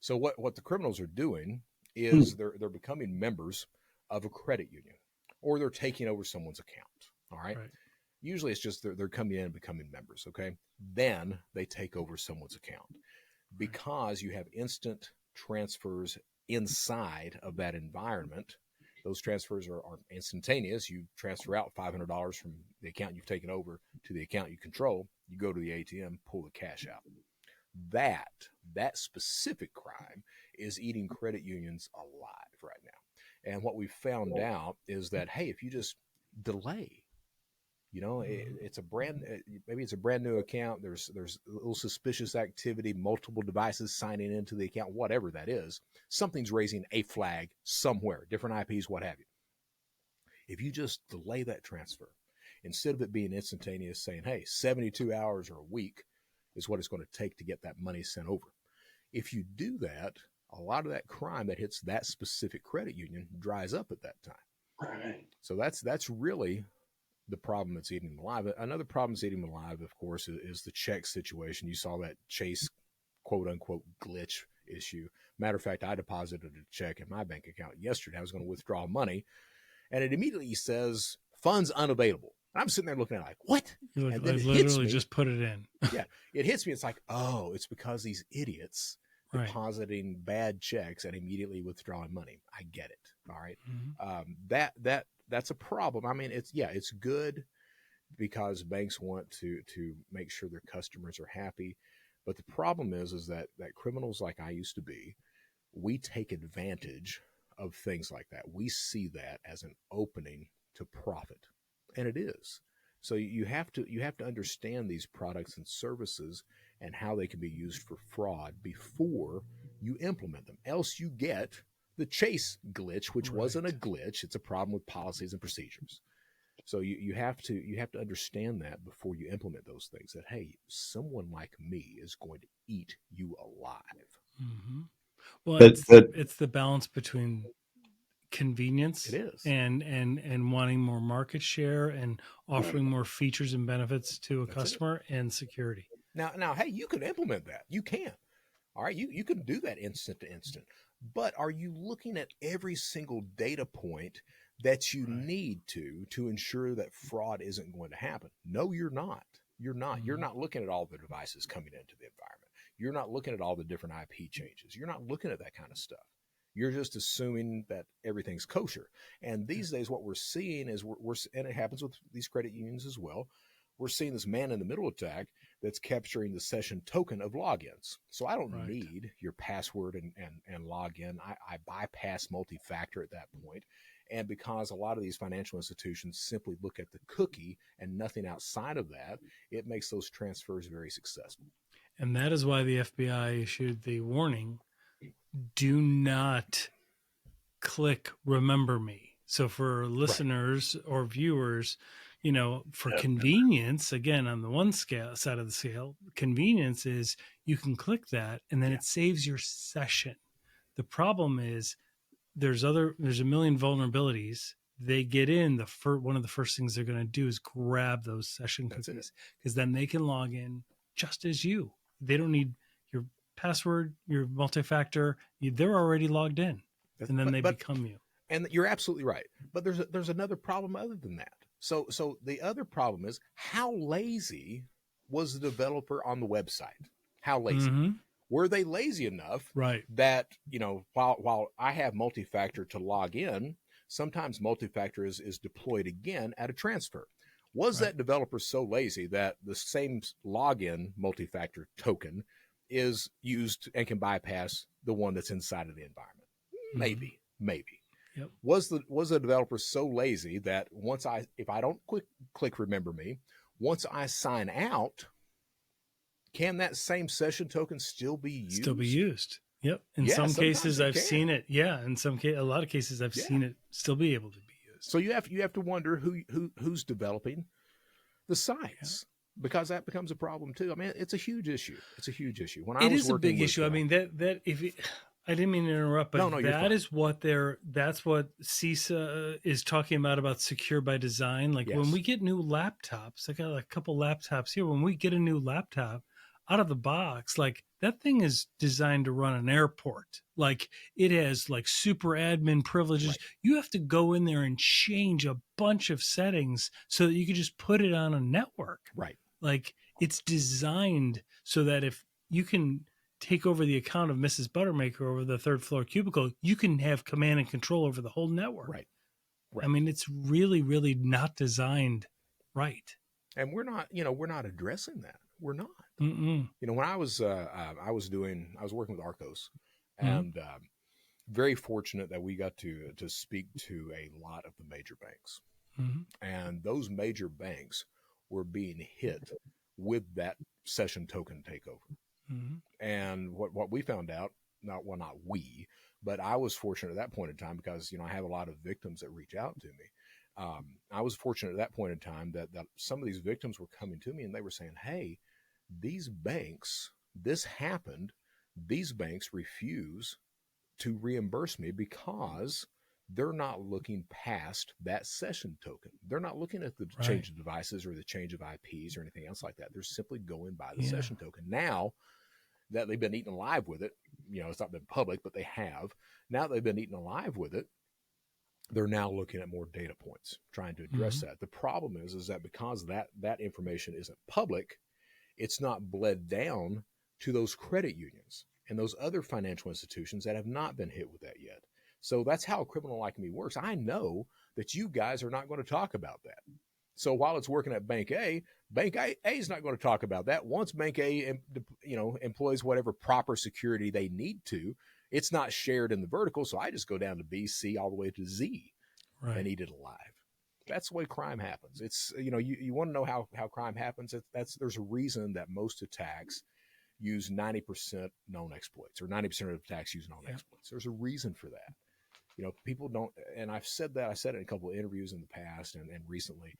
So what the criminals are doing is they're becoming members of a credit union, or they're taking over someone's account. All right. Usually it's just they're coming in and becoming members. Okay. Then they take over someone's account, because you have instant transfers inside of that environment. Those transfers are instantaneous. You transfer out $500 from the account you've taken over to the account you control. You go to the ATM, pull the cash out. That specific crime is eating credit unions alive right now. And what we found out is that, hey, if you just delay, it's maybe it's a brand new account. There's a little suspicious activity, multiple devices signing into the account, whatever that is. Something's raising a flag somewhere, different IPs, what have you. If you just delay that transfer, instead of it being instantaneous, saying, hey, 72 hours or a week is what it's going to take to get that money sent over. If you do that, a lot of that crime that hits that specific credit union dries up at that time. Right. So that's really the problem that's eating them alive. Another problem that's eating them alive, of course, is the check situation. You saw that Chase quote unquote glitch issue. Matter of fact, I deposited a check in my bank account yesterday. I was going to withdraw money, and it immediately says funds unavailable. And I'm sitting there looking at it like, what? Like, and then I literally just put it in. Yeah, it hits me. It's like, oh, it's because these idiots Right. depositing bad checks and immediately withdrawing money. I get it. All right. Mm-hmm. That's a problem. I mean, it's good because banks want to make sure their customers are happy. But the problem is that criminals like I used to be, we take advantage of things like that. We see that as an opening to profit, and it is. So you have to understand these products and services and how they can be used for fraud before you implement them. Else you get the Chase glitch, which wasn't a glitch. It's a problem with policies and procedures. So you have to understand that before you implement those things, that, hey, someone like me is going to eat you alive. Mm-hmm. Well, it's the balance between convenience It is. and wanting more market share and offering more features and benefits to a customer and security. Now, hey, you can implement that. You can. All right, you can do that instant to instant. But are you looking at every single data point that you need to ensure that fraud isn't going to happen? No, you're not. You're not. Mm-hmm. You're not looking at all the devices coming into the environment. You're not looking at all the different IP changes. You're not looking at that kind of stuff. You're just assuming that everything's kosher. And these days, what we're seeing is we're and it happens with these credit unions as well. We're seeing this man-in-the-middle attack that's capturing the session token of logins. So I don't need your password and login. I bypass multi-factor at that point. And because a lot of these financial institutions simply look at the cookie and nothing outside of that, it makes those transfers very successful. And that is why the FBI issued the warning, do not click remember me. So for listeners or viewers, for convenience, again, on the one side of the scale, convenience is you can click that and then it saves your session. The problem is there's a million vulnerabilities. They get in, one of the first things they're going to do is grab those session cookies, because then they can log in just as you. They don't need your password, your multi-factor. They're already logged in, and then they become you. And you're absolutely right. But there's another problem other than that. So the other problem is, how lazy was the developer on the website? How lazy? Mm-hmm. Were they lazy enough that, while I have multi-factor to log in, sometimes multi-factor is deployed again at a transfer? Was that developer so lazy that the same login multi-factor token is used and can bypass the one that's inside of the environment? Maybe. Yep. Was the developer so lazy that if I don't click remember me, once I sign out, can that same session token still be used? Yep. In some cases, I've seen it. Yeah. In a lot of cases, I've seen it still be able to be used. So you have to wonder who's developing the sites, because that becomes a problem too. I mean, it's a huge issue. It is a big issue. I mean, I didn't mean to interrupt, but that's what CISA is talking about secure by design. Like when we get new laptops, I got a couple laptops here. When we get a new laptop out of the box, like that thing is designed to run an airport. Like it has like super admin privileges. Right. You have to go in there and change a bunch of settings so that you can just put it on a network. Right. Like it's designed so that if you can take over the account of Mrs. Buttermaker over the third floor cubicle, you can have command and control over the whole network. Right. I mean, it's really, really not designed right. And we're not addressing that. We're not. Mm-mm. When I was working with Arcos, and very fortunate that we got to speak to a lot of the major banks, and those major banks were being hit with that session token takeover. And what we found out, not we, but I was fortunate at that point in time, because I have a lot of victims that reach out to me. I was fortunate at that point in time that some of these victims were coming to me and they were saying, hey, these banks, this happened these banks refuse to reimburse me because they're not looking past that session token. They're not looking at the change of devices or the change of IPs or anything else like that. They're simply going by the session token. Now that they've been eaten alive with it, it's not been public, but they have. Now that they've been eaten alive with it, they're now looking at more data points, trying to address that. The problem is that because that information isn't public, it's not bled down to those credit unions and those other financial institutions that have not been hit with that yet. So that's how a criminal like me works. I know that you guys are not going to talk about that. So while it's working at Bank A is not going to talk about that. Once Bank A, employs whatever proper security they need to, it's not shared in the vertical. So I just go down to B, C, all the way to Z and eat it alive. That's the way crime happens. It's, you want to know how crime happens. There's a reason that most attacks use 90% known exploits, or 90% of attacks use known exploits. There's a reason for that. People don't, and I said it in a couple of interviews in the past and recently,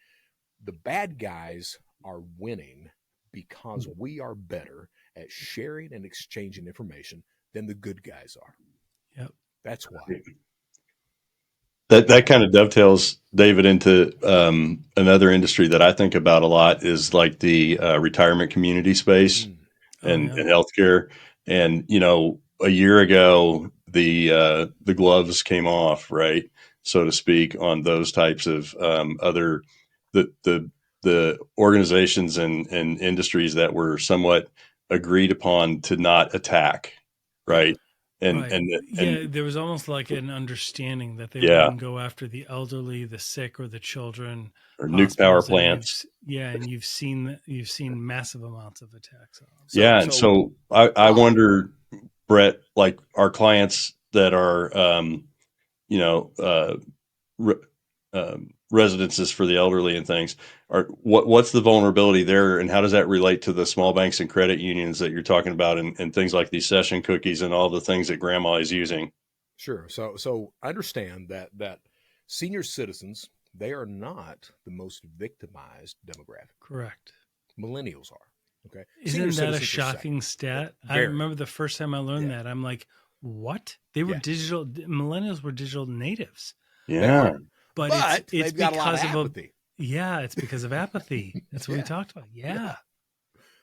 the bad guys are winning because we are better at sharing and exchanging information than the good guys are. Yep. That's why. That kind of dovetails, David, into another industry that I think about a lot is like the retirement community space and healthcare. And, a year ago, the gloves came off, right, so to speak, on those types of other the organizations and industries that were somewhat agreed upon to not attack, right? And there was almost like an understanding that they wouldn't go after the elderly, the sick, or the children, or nuke power plants. And you've seen massive amounts of attacks. So I wonder, Brett, like our clients that are, residences for the elderly and things, what's the vulnerability there, and how does that relate to the small banks and credit unions that you're talking about, and things like these session cookies and all the things that grandma is using? Sure. So understand that senior citizens, they are not the most victimized demographic. Correct. Millennials are. Okay. Isn't that a shocking stat? I remember the first time I learned that, I'm like, what? They were millennials were digital natives. Yeah. But it's got because of apathy. It's because of apathy. That's what we talked about. Yeah.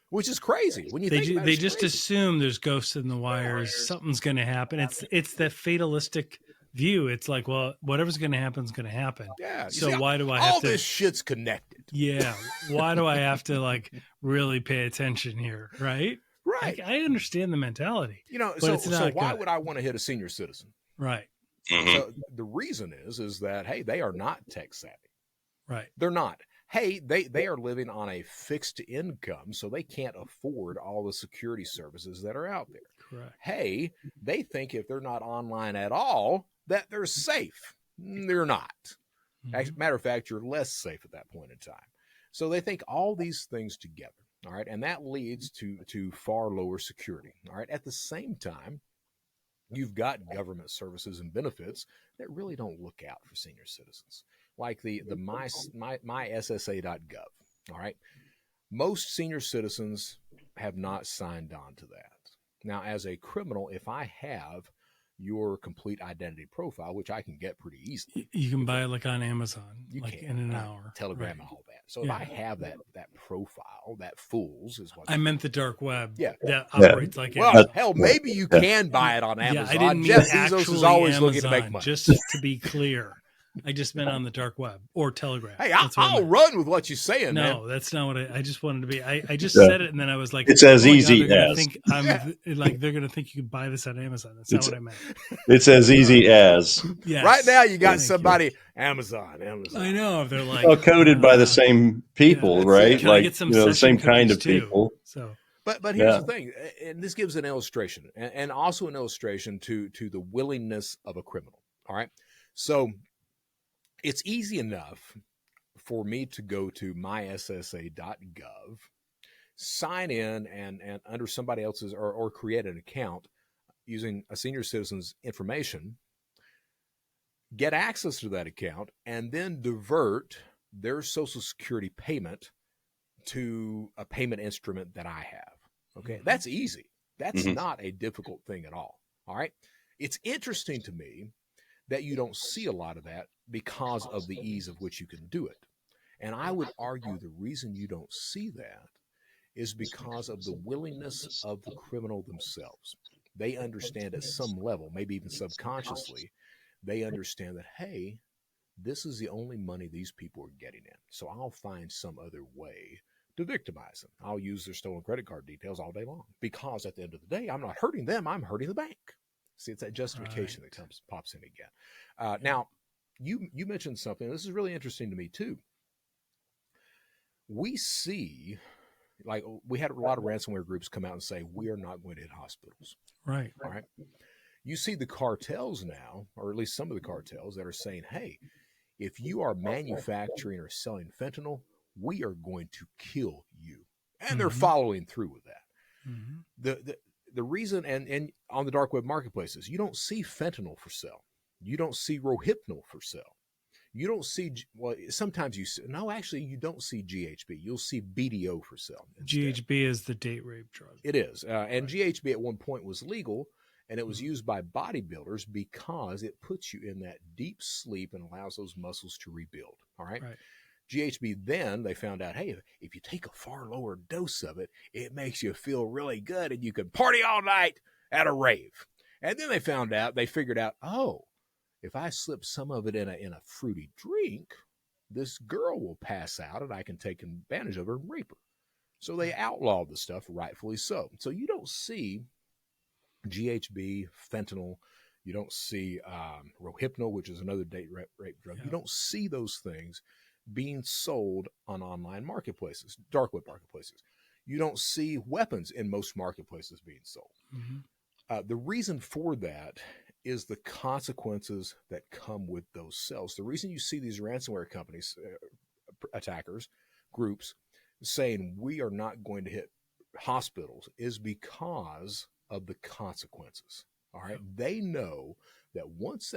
Which is crazy. When you think about it, they just assume there's ghosts in the wires. Something's going to happen. It's that fatalistic view. It's like, well, whatever's going to happen is going to happen. Yeah. So why do I have all this shit's connected? Yeah. Why do I have to really pay attention here? Right. Right. I understand the mentality. So why would I want to hit a senior citizen? Right. Mm-hmm. So the reason is that, hey, they are not tech savvy. Right. They're not. Hey, they are living on a fixed income, so they can't afford all the security services that are out there. Correct. Hey, they think if they're not online at all, that they're safe. They're not. Mm-hmm. Matter of fact, you're less safe at that point in time. So they think all these things together. All right. And that leads to far lower security. All right. At the same time, you've got government services and benefits that really don't look out for senior citizens, like the myssa.gov. All right. Most senior citizens have not signed on to that. Now, as a criminal, if I have your complete identity profile, which I can get pretty easily. You can buy it on Amazon, you can, in an hour. Telegram and all that. So if I have that profile, that fools is what I meant the dark web. Yeah. That operates like Well, Amazon. Hell, maybe you can buy it on Amazon. Yeah, I didn't mean Jeff Bezos is always Amazon, looking to make money. Just to be clear. I just meant on the dark web or Telegram. Hey, I'll run with what you're saying. No, man. That's not what I just wanted to be. I just said it, and then I was like, it's as easy God, as. think they're going to think you can buy this on Amazon. That's not what I meant. It's as easy as. Yes. Right now, you got somebody, Amazon. I know. They're like. Well, coded by the same people, right? Can I get some the same kind of too? people. So. But here's the thing, and this gives an illustration, and also an illustration to the willingness of a criminal. All right. So it's easy enough for me to go to myssa.gov, sign in and under somebody else's or create an account using a senior citizen's information, get access to that account, and then divert their Social Security payment to a payment instrument that I have. Okay. That's easy. That's not a difficult thing at all. All right. It's interesting to me that you don't see a lot of that because of the ease of which you can do it. And I would argue the reason you don't see that is because of the willingness of the criminal themselves. They understand at some level, maybe even subconsciously, they understand that, hey, this is the only money these people are getting in. So I'll find some other way to victimize them. I'll use their stolen credit card details all day long, because at the end of the day, I'm not hurting them, I'm hurting the bank. See, it's that justification that pops in again. Now, you mentioned something. This is really interesting to me too. We see, like, we had a lot of ransomware groups come out and say, we are not going to hit hospitals. Right. All right. You see the cartels now, or at least some of the cartels, that are saying, hey, if you are manufacturing or selling fentanyl, we are going to kill you. And they're following through with that. The reason, and on the dark web marketplaces, you don't see fentanyl for sale. You don't see Rohypnol for sale. You don't see, well, sometimes you see, no, actually, you don't see GHB. You'll see BDO for sale instead. GHB is the date rape drug. It is. And GHB at one point was legal, and it was used by bodybuilders because it puts you in that deep sleep and allows those muscles to rebuild. All right. GHB, then they found out, hey, if you take a far lower dose of it, it makes you feel really good and you can party all night at a rave. And then they figured out, oh, if I slip some of it in a fruity drink, this girl will pass out and I can take advantage of her and rape her. So they outlawed the stuff, rightfully so. So you don't see GHB, fentanyl, you don't see Rohypnol, which is another date rape drug. You don't see those things being sold on online marketplaces, dark web marketplaces. You don't see weapons in most marketplaces being sold. The reason for that is the consequences that come with those sales. The reason you see these ransomware companies, attackers, groups, saying we are not going to hit hospitals is because of the consequences. All right. They know that once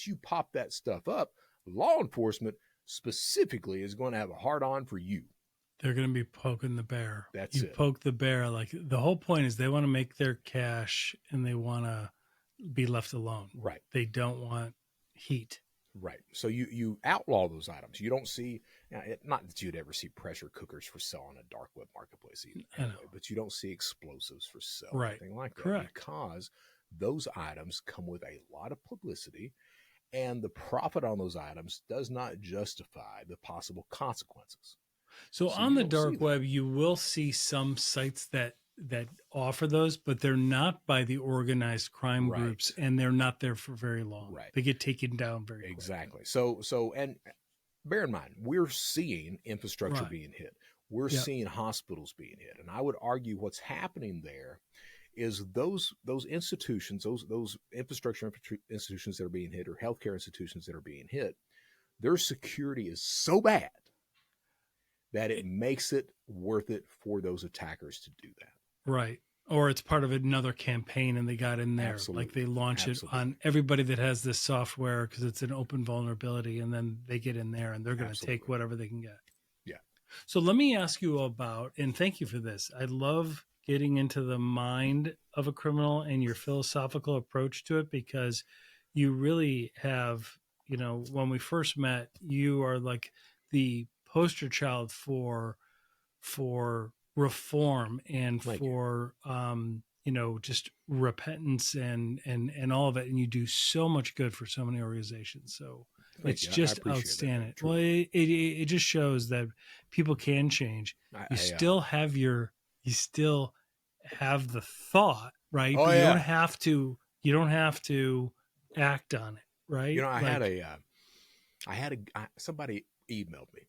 you pop that stuff up, law enforcement specifically is going to have a hard on for you. They're going to be poking the bear. That's it. You poke the bear. Like, the whole point is they want to make their cash and they want to be left alone. Right. They don't want heat. Right. So you outlaw those items. You don't see, not that you'd ever see pressure cookers for sale on a dark web marketplace anyway, but you don't see explosives for sale or anything like that. Correct. Because those items come with a lot of publicity, and the profit on those items does not justify the possible consequences. So on the dark web, you will see some sites that offer those, but they're not by the organized crime groups, and they're not there for very long. They get taken down very quickly. Exactly. So, and bear in mind, we're seeing infrastructure being hit. We're seeing hospitals being hit. And I would argue what's happening there is those institutions, those infrastructure institutions that are being hit, or healthcare institutions that are being hit, their security is so bad that it makes it worth it for those attackers to do that. Right. Or it's part of another campaign and they got in there. Like they launch it on everybody that has this software because it's an open vulnerability, and then they get in there and they're going to take whatever they can get. Yeah. So let me ask you about, and thank you for this. I love getting into the mind of a criminal and your philosophical approach to it, because you really have, when we first met, you are like the poster child for reform and for just repentance and all of it, and you do so much good for so many organizations. So it's just outstanding. Well, it just shows that people can change. You still have the thought, right? Oh, but you don't have to act on it, right? I had somebody emailed me.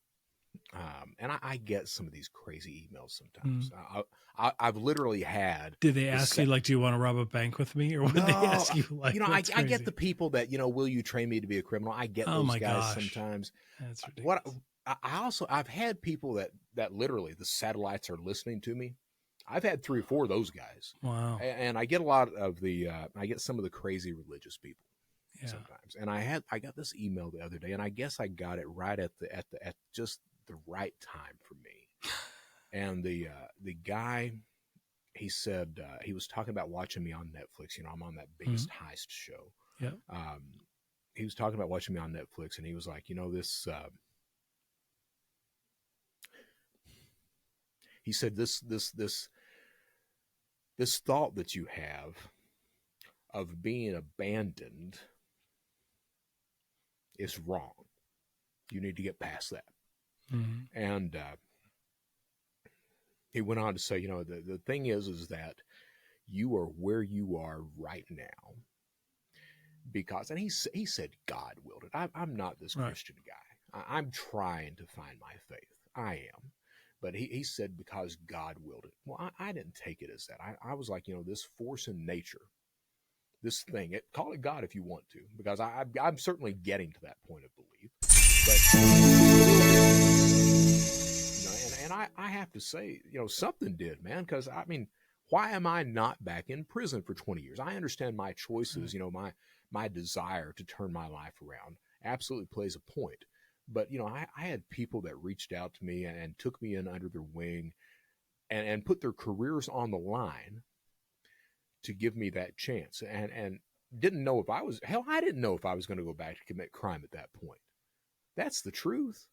And I get some of these crazy emails sometimes. I've literally had. Did they ask you, like, do you want to rob a bank with me? Or what did they ask you? Like, I get the people that, will you train me to be a criminal? I get those guys sometimes. That's ridiculous. I've had people that literally the satellites are listening to me. I've had 3 or 4 of those guys. Wow. And I get a lot of I get some of the crazy religious people. Sometimes. And I got this email the other day, and I guess I got it right at just the right time for me. And the guy he said, he was talking about watching me on Netflix. I'm on that biggest heist show. Yeah. He was talking about watching me on Netflix, and he was like, this, he said, this thought that you have of being abandoned is wrong. You need to get past that. And he went on to say, the thing is that you are where you are right now because, and he said God willed it. I'm not this Christian guy. I'm trying to find my faith. I am. But he said because God willed it. Well, I didn't take it as that. I was like, this force in nature, this thing, call it God if you want to, because I'm certainly getting to that point of belief. But, and I have to say, something did, man, because, why am I not back in prison for 20 years? I understand my choices, my desire to turn my life around absolutely plays a point. But, I had people that reached out to me and took me in under their wing and put their careers on the line to give me that chance and didn't know if I didn't know if I was going to go back to commit crime at that point. That's the truth.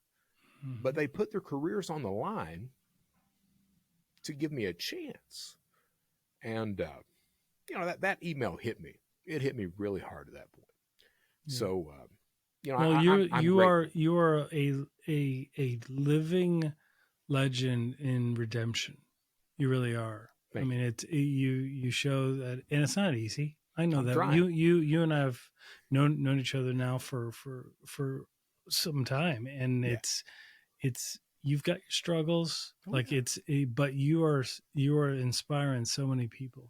But they put their careers on the line to give me a chance. And, that email hit me. It hit me really hard at that point. Yeah. So, well, you are a living legend in redemption. You really are. You show that, and it's not easy. I know that you and I have known each other now for some time, and it's you've got your struggles, but you are inspiring so many people.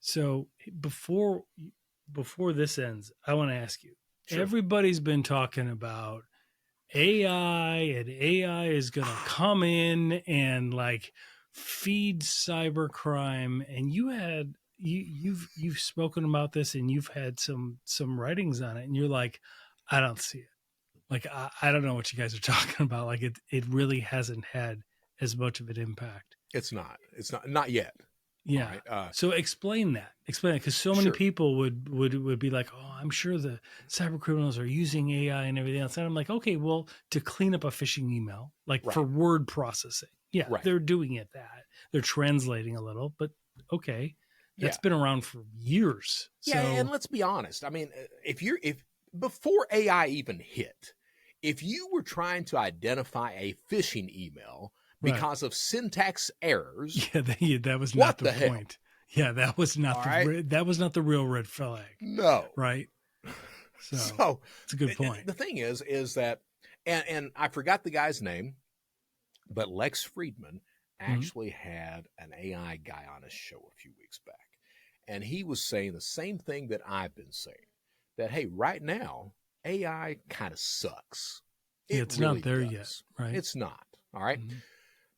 So before this ends, I want to ask you. Sure. Everybody's been talking about AI, and AI is going to come in and feed cybercrime. And you've spoken about this, and you've had some writings on it, and you're like, I don't see it. I don't know what you guys are talking about. It really hasn't had as much of an impact. It's not yet. Yeah. Right. So explain that, because so many people would be like, oh, I'm sure the cyber criminals are using AI and everything else. And I'm like, okay, well, to clean up a phishing email, for word processing. Yeah. They're doing it they're translating a little, but okay. That's been around for years. Yeah. So, and let's be honest. If before AI even hit, if you were trying to identify a phishing email because of syntax errors. Yeah, that was not the point. Yeah, that was not that was not the real red flag. No. Right. So it's a good point. The thing is that, and I forgot the guy's name, but Lex Friedman actually had an AI guy on his show a few weeks back. And he was saying the same thing that I've been saying, that, hey, right now, AI kind of sucks. It's really not there yet, right? It's not. All right. Mm-hmm.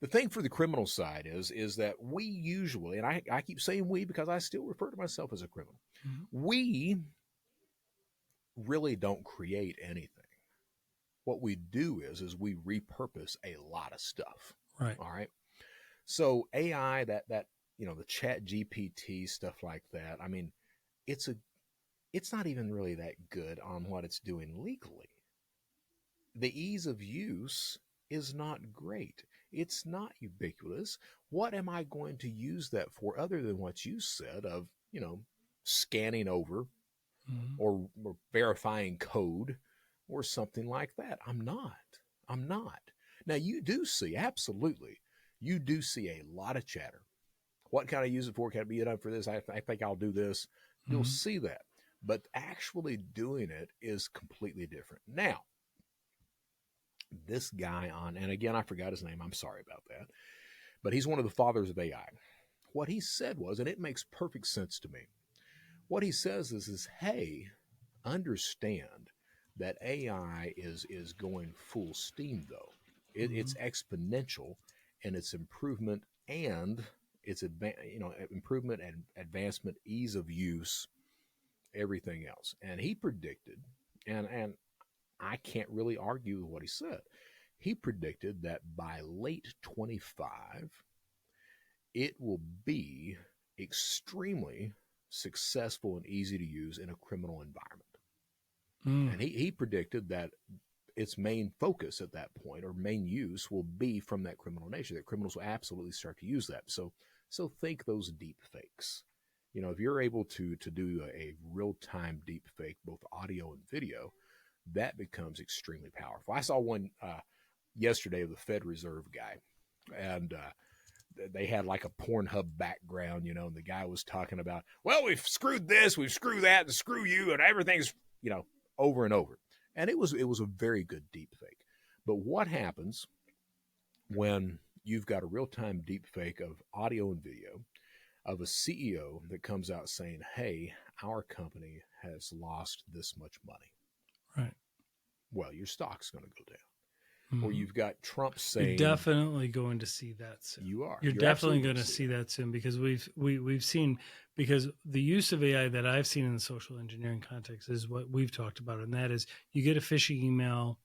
The thing for the criminal side is that we usually, and I keep saying we because I still refer to myself as a criminal, we really don't create anything. What we do is we repurpose a lot of stuff. Right. All right. So AI, that the Chat GPT stuff like that, it's not even really that good on what it's doing legally. The ease of use is not great. It's not ubiquitous. What am I going to use that for other than what you said of, scanning over or verifying code or something like that? I'm not. Now, you do see a lot of chatter. What can I use it for? Can it be done for this? I think I'll do this. You'll see that. But actually doing it is completely different. Now, this guy and again, I forgot his name. I'm sorry about that. But he's one of the fathers of AI. What he said was, and it makes perfect sense to me. What he says is hey, understand that AI is going full steam, though. It's exponential in its improvement and its improvement and advancement, ease of use, everything else. And he predicted, and I can't really argue with what he said. He predicted that by late 25, it will be extremely successful and easy to use in a criminal environment. And he predicted that its main focus at that point, or main use, will be from that criminal nature, that criminals will absolutely start to use that. So think those deep fakes. You know, if you're able to do a real-time deep fake, both audio and video, that becomes extremely powerful. I saw one yesterday of the Fed Reserve guy, and they had like a Pornhub background, you know, and the guy was talking about, well, we've screwed this, we've screwed that, and screw you, and everything's, you know, over and over. And it was a very good deep fake. But what happens when you've got a real-time deep fake of audio and video of a CEO that comes out saying, hey, our company has lost this much money? Right. Well, your stock's going to go down. Or you've got Trump saying, you're definitely going to see that soon. You're definitely going to see that soon, because we've seen, because the use of AI that I've seen in the social engineering context is what we've talked about, and that is you get a phishing email,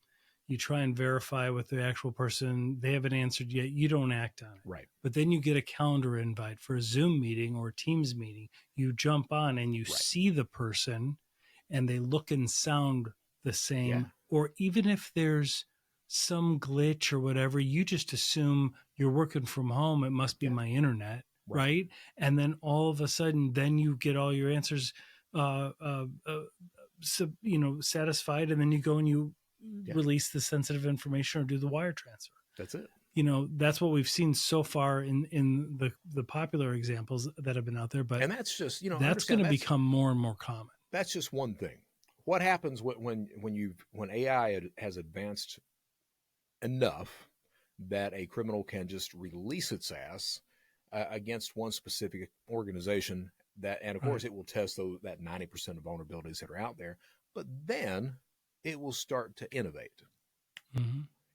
you try and verify with the actual person, they haven't answered yet, you don't act on it. Right. But then you get a calendar invite for a Zoom meeting or a Teams meeting, you jump on and you see the person and they look and sound the same, or even if there's some glitch or whatever, you just assume you're working from home, it must be my internet, right? And then all of a sudden, then you get all your answers, satisfied, and then you go and you release the sensitive information or do the wire transfer. That's it. You know, that's what we've seen so far in the popular examples that have been out there. But and that's just, you know, that's going to become more and more common. That's just one thing. What happens when AI has advanced enough that a criminal can just release its ass against one specific organization, and of course it will test that 90% of vulnerabilities that are out there, but then it will start to innovate.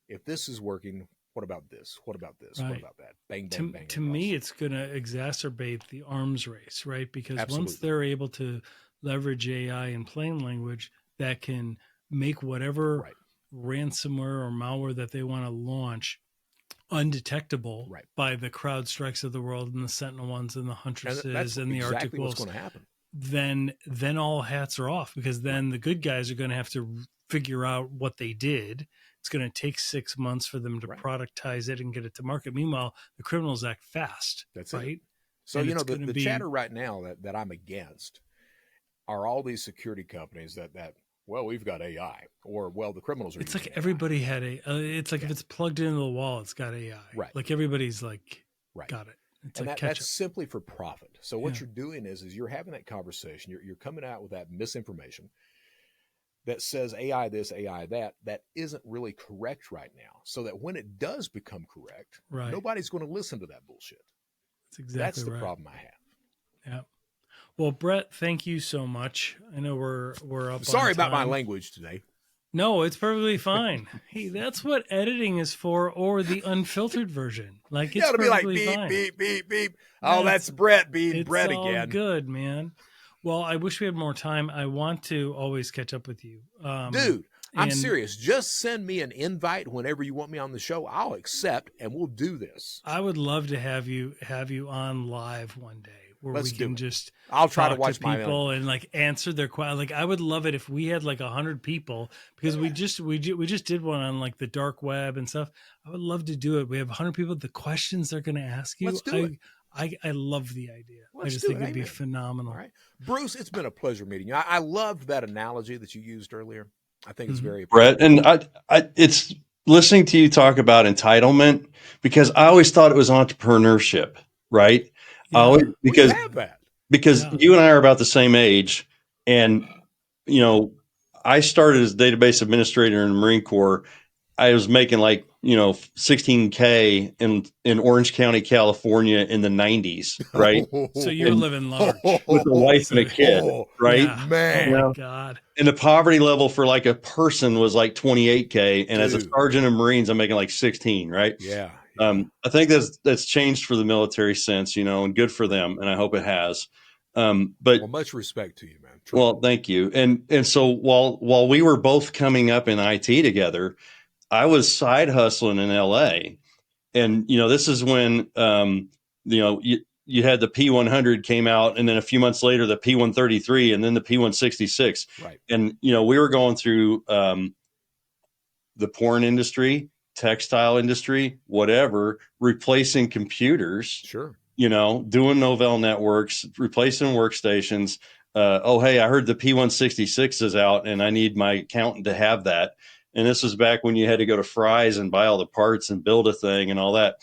If this is working, what about this? What about this? What about that? Bang, bang, bang. To me, it's going to exacerbate the arms race, right? Because once they're able to leverage AI in plain language, that can make whatever ransomware or malware that they want to launch undetectable by the CrowdStrikes of the world and the SentinelOnes and the Huntresses and the Arctic Wolves. What's going to happen. Then all hats are off, because then the good guys are going to have to figure out what they did. It's going to take 6 months for them to productize it and get it to market. Meanwhile, the criminals act fast. That's right. It. So, you know, the chatter right now that I'm against are all these security companies that well, we've got AI, or well, the criminals are. It's like everybody had it's like if it's plugged into the wall, it's got AI. Right. Like everybody's like, got it. It's and like that's simply for profit. So what you're doing is you're having that conversation. You're coming out with that misinformation that says AI this, AI that isn't really correct right now. So that when it does become correct, nobody's going to listen to that bullshit. That's the problem I have. Yeah. Well, Brett, thank you so much. I know we're up. Sorry about my language today. No, it's perfectly fine. Hey, that's what editing is for, or the unfiltered version. Like it's it'll be like beep, fine. Beep, beep. Oh, that's Brett being Brett again. It's all good, man. Well, I wish we had more time. I want to always catch up with you, dude. I'm serious. Just send me an invite whenever you want me on the show. I'll accept, and we'll do this. I would love to have you on live one day. Where we can just I'll try to watch people and like answer their questions. Like I would love it if we had like 100 people, because we just did one on like the dark web and stuff. I would love to do it. We have 100 people. The questions they're going to ask you. Let's do it. I love the idea. I just think it'd be phenomenal. All right, Bruce, it's been a pleasure meeting you. I loved that analogy that you used earlier. I think it's very Brett, and it's listening to you talk about entitlement, because I always thought it was entrepreneurship, right? Because you and I are about the same age, and you know, I started as a database administrator in the Marine Corps. I was making like, you know, $16K in Orange County, California in the 90s, right? So you're living large with a wife and a kid, right? Yeah. Man, oh my God. And the poverty level for like a person was like 28K, and as a sergeant in Marines, I'm making like 16, right? Yeah. I think that's changed for the military since, you know, and good for them, and I hope it has. But much respect to you, man. True. Well, thank you. And so while we were both coming up in IT together, I was side hustling in LA, and you know, this is when you had the P100 came out, and then a few months later, the P133, and then the P166. Right. And, we were going through the porn industry, textile industry, whatever, replacing computers. Sure. Doing Novell networks, replacing workstations. Hey, I heard the P166 is out and I need my accountant to have that. And this was back when you had to go to Fry's and buy all the parts and build a thing and all that.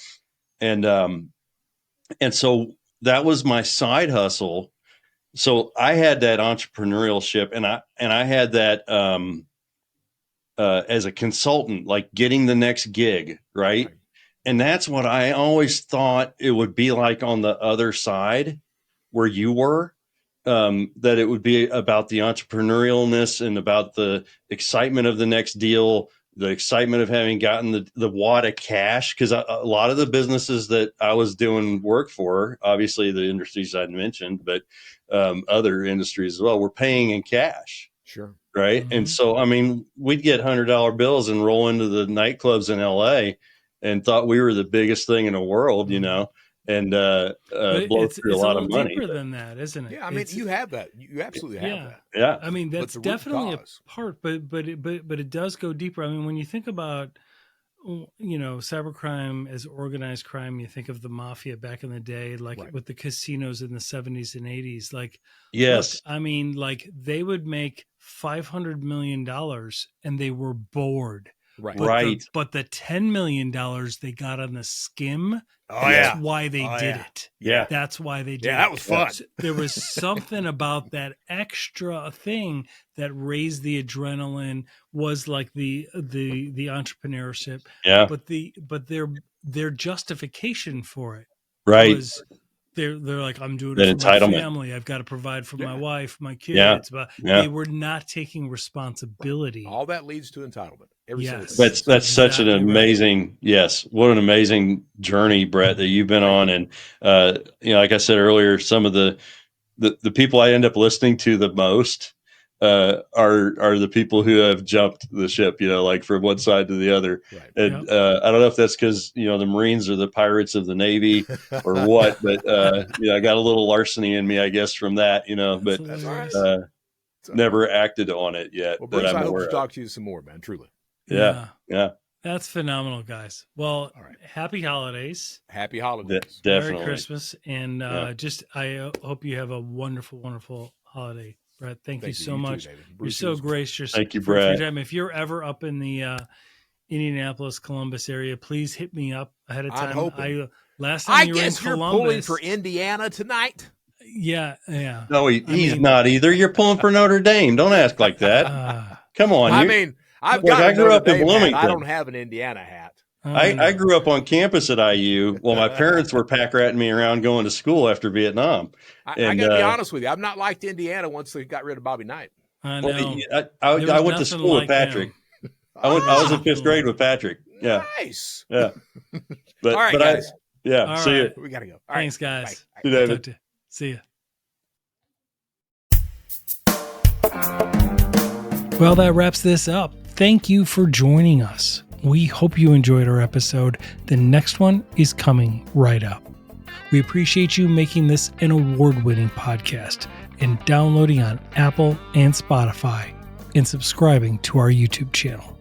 And so that was my side hustle. So I had that entrepreneurship, and I had that as a consultant, like getting the next gig, right? And that's what I always thought it would be like on the other side where you were, that it would be about the entrepreneurialness and about the excitement of the next deal, the excitement of having gotten the wad of cash. Because a lot of the businesses that I was doing work for, obviously the industries I mentioned, but other industries as well, were paying in cash. Sure. Right. Mm-hmm. And so, we'd get $100 bills and roll into the nightclubs in LA and thought we were the biggest thing in the world, and blow through a lot of money. It's deeper than that, isn't it? Yeah, you have that. You absolutely have that. Yeah, that's definitely a part, but it does go deeper. When you think about, cybercrime as organized crime, you think of the mafia back in the day, like with the casinos in the 70s and 80s. Like, yes, look, they would make $500 million and they were bored. Right. But the $10 million they got on the skim, that's why they did it. Yeah. That's why they did it. Yeah, that was fun. There was something about that extra thing that raised the adrenaline, was like the entrepreneurship. Yeah. But their justification for it was they're like, I'm doing it for my family. I've got to provide for my wife, my kids. But they were not taking responsibility. All that leads to entitlement. Yes. That's exactly such an amazing, what an amazing journey, Brett, that you've been on. And, like I said earlier, some of the people I end up listening to the most are the people who have jumped the ship, like from one side to the other. Right. And I don't know if that's because, the Marines are the pirates of the Navy or what, but, I got a little larceny in me, I guess, from that, but that's all right. Never acted on it yet. Well, Bruce, I hope to talk to you some more, man, truly. Yeah. That's phenomenal, guys. Well, happy holidays. Happy holidays. Definitely. Merry Christmas. And I hope you have a wonderful, wonderful holiday. Brett, thank you so much. Too, you're so gracious. Thank you, Brett. If you're ever up in the Indianapolis, Columbus area, please hit me up ahead of time. I'm hoping. Last time you were in Columbus, you're pulling for Indiana tonight. Yeah. No, he's not either. You're pulling for Notre Dame. Don't ask like that. Come on. I grew up in Bloomington. I don't have an Indiana hat. I grew up on campus at IU. Well, my parents were pack ratting me around going to school after Vietnam. I got to be honest with you. I've not liked Indiana once they got rid of Bobby Knight. I know. I went to school with Patrick. I was in 5th grade with Patrick. Yeah. Nice. Yeah. But, all right, guys. All see you. We got to go. All Thanks, guys. See you, David. See you. Well, that wraps this up. Thank you for joining us. We hope you enjoyed our episode. The next one is coming right up. We appreciate you making this an award-winning podcast and downloading on Apple and Spotify and subscribing to our YouTube channel.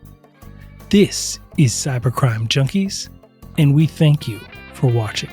This is Cybercrime Junkies, and we thank you for watching.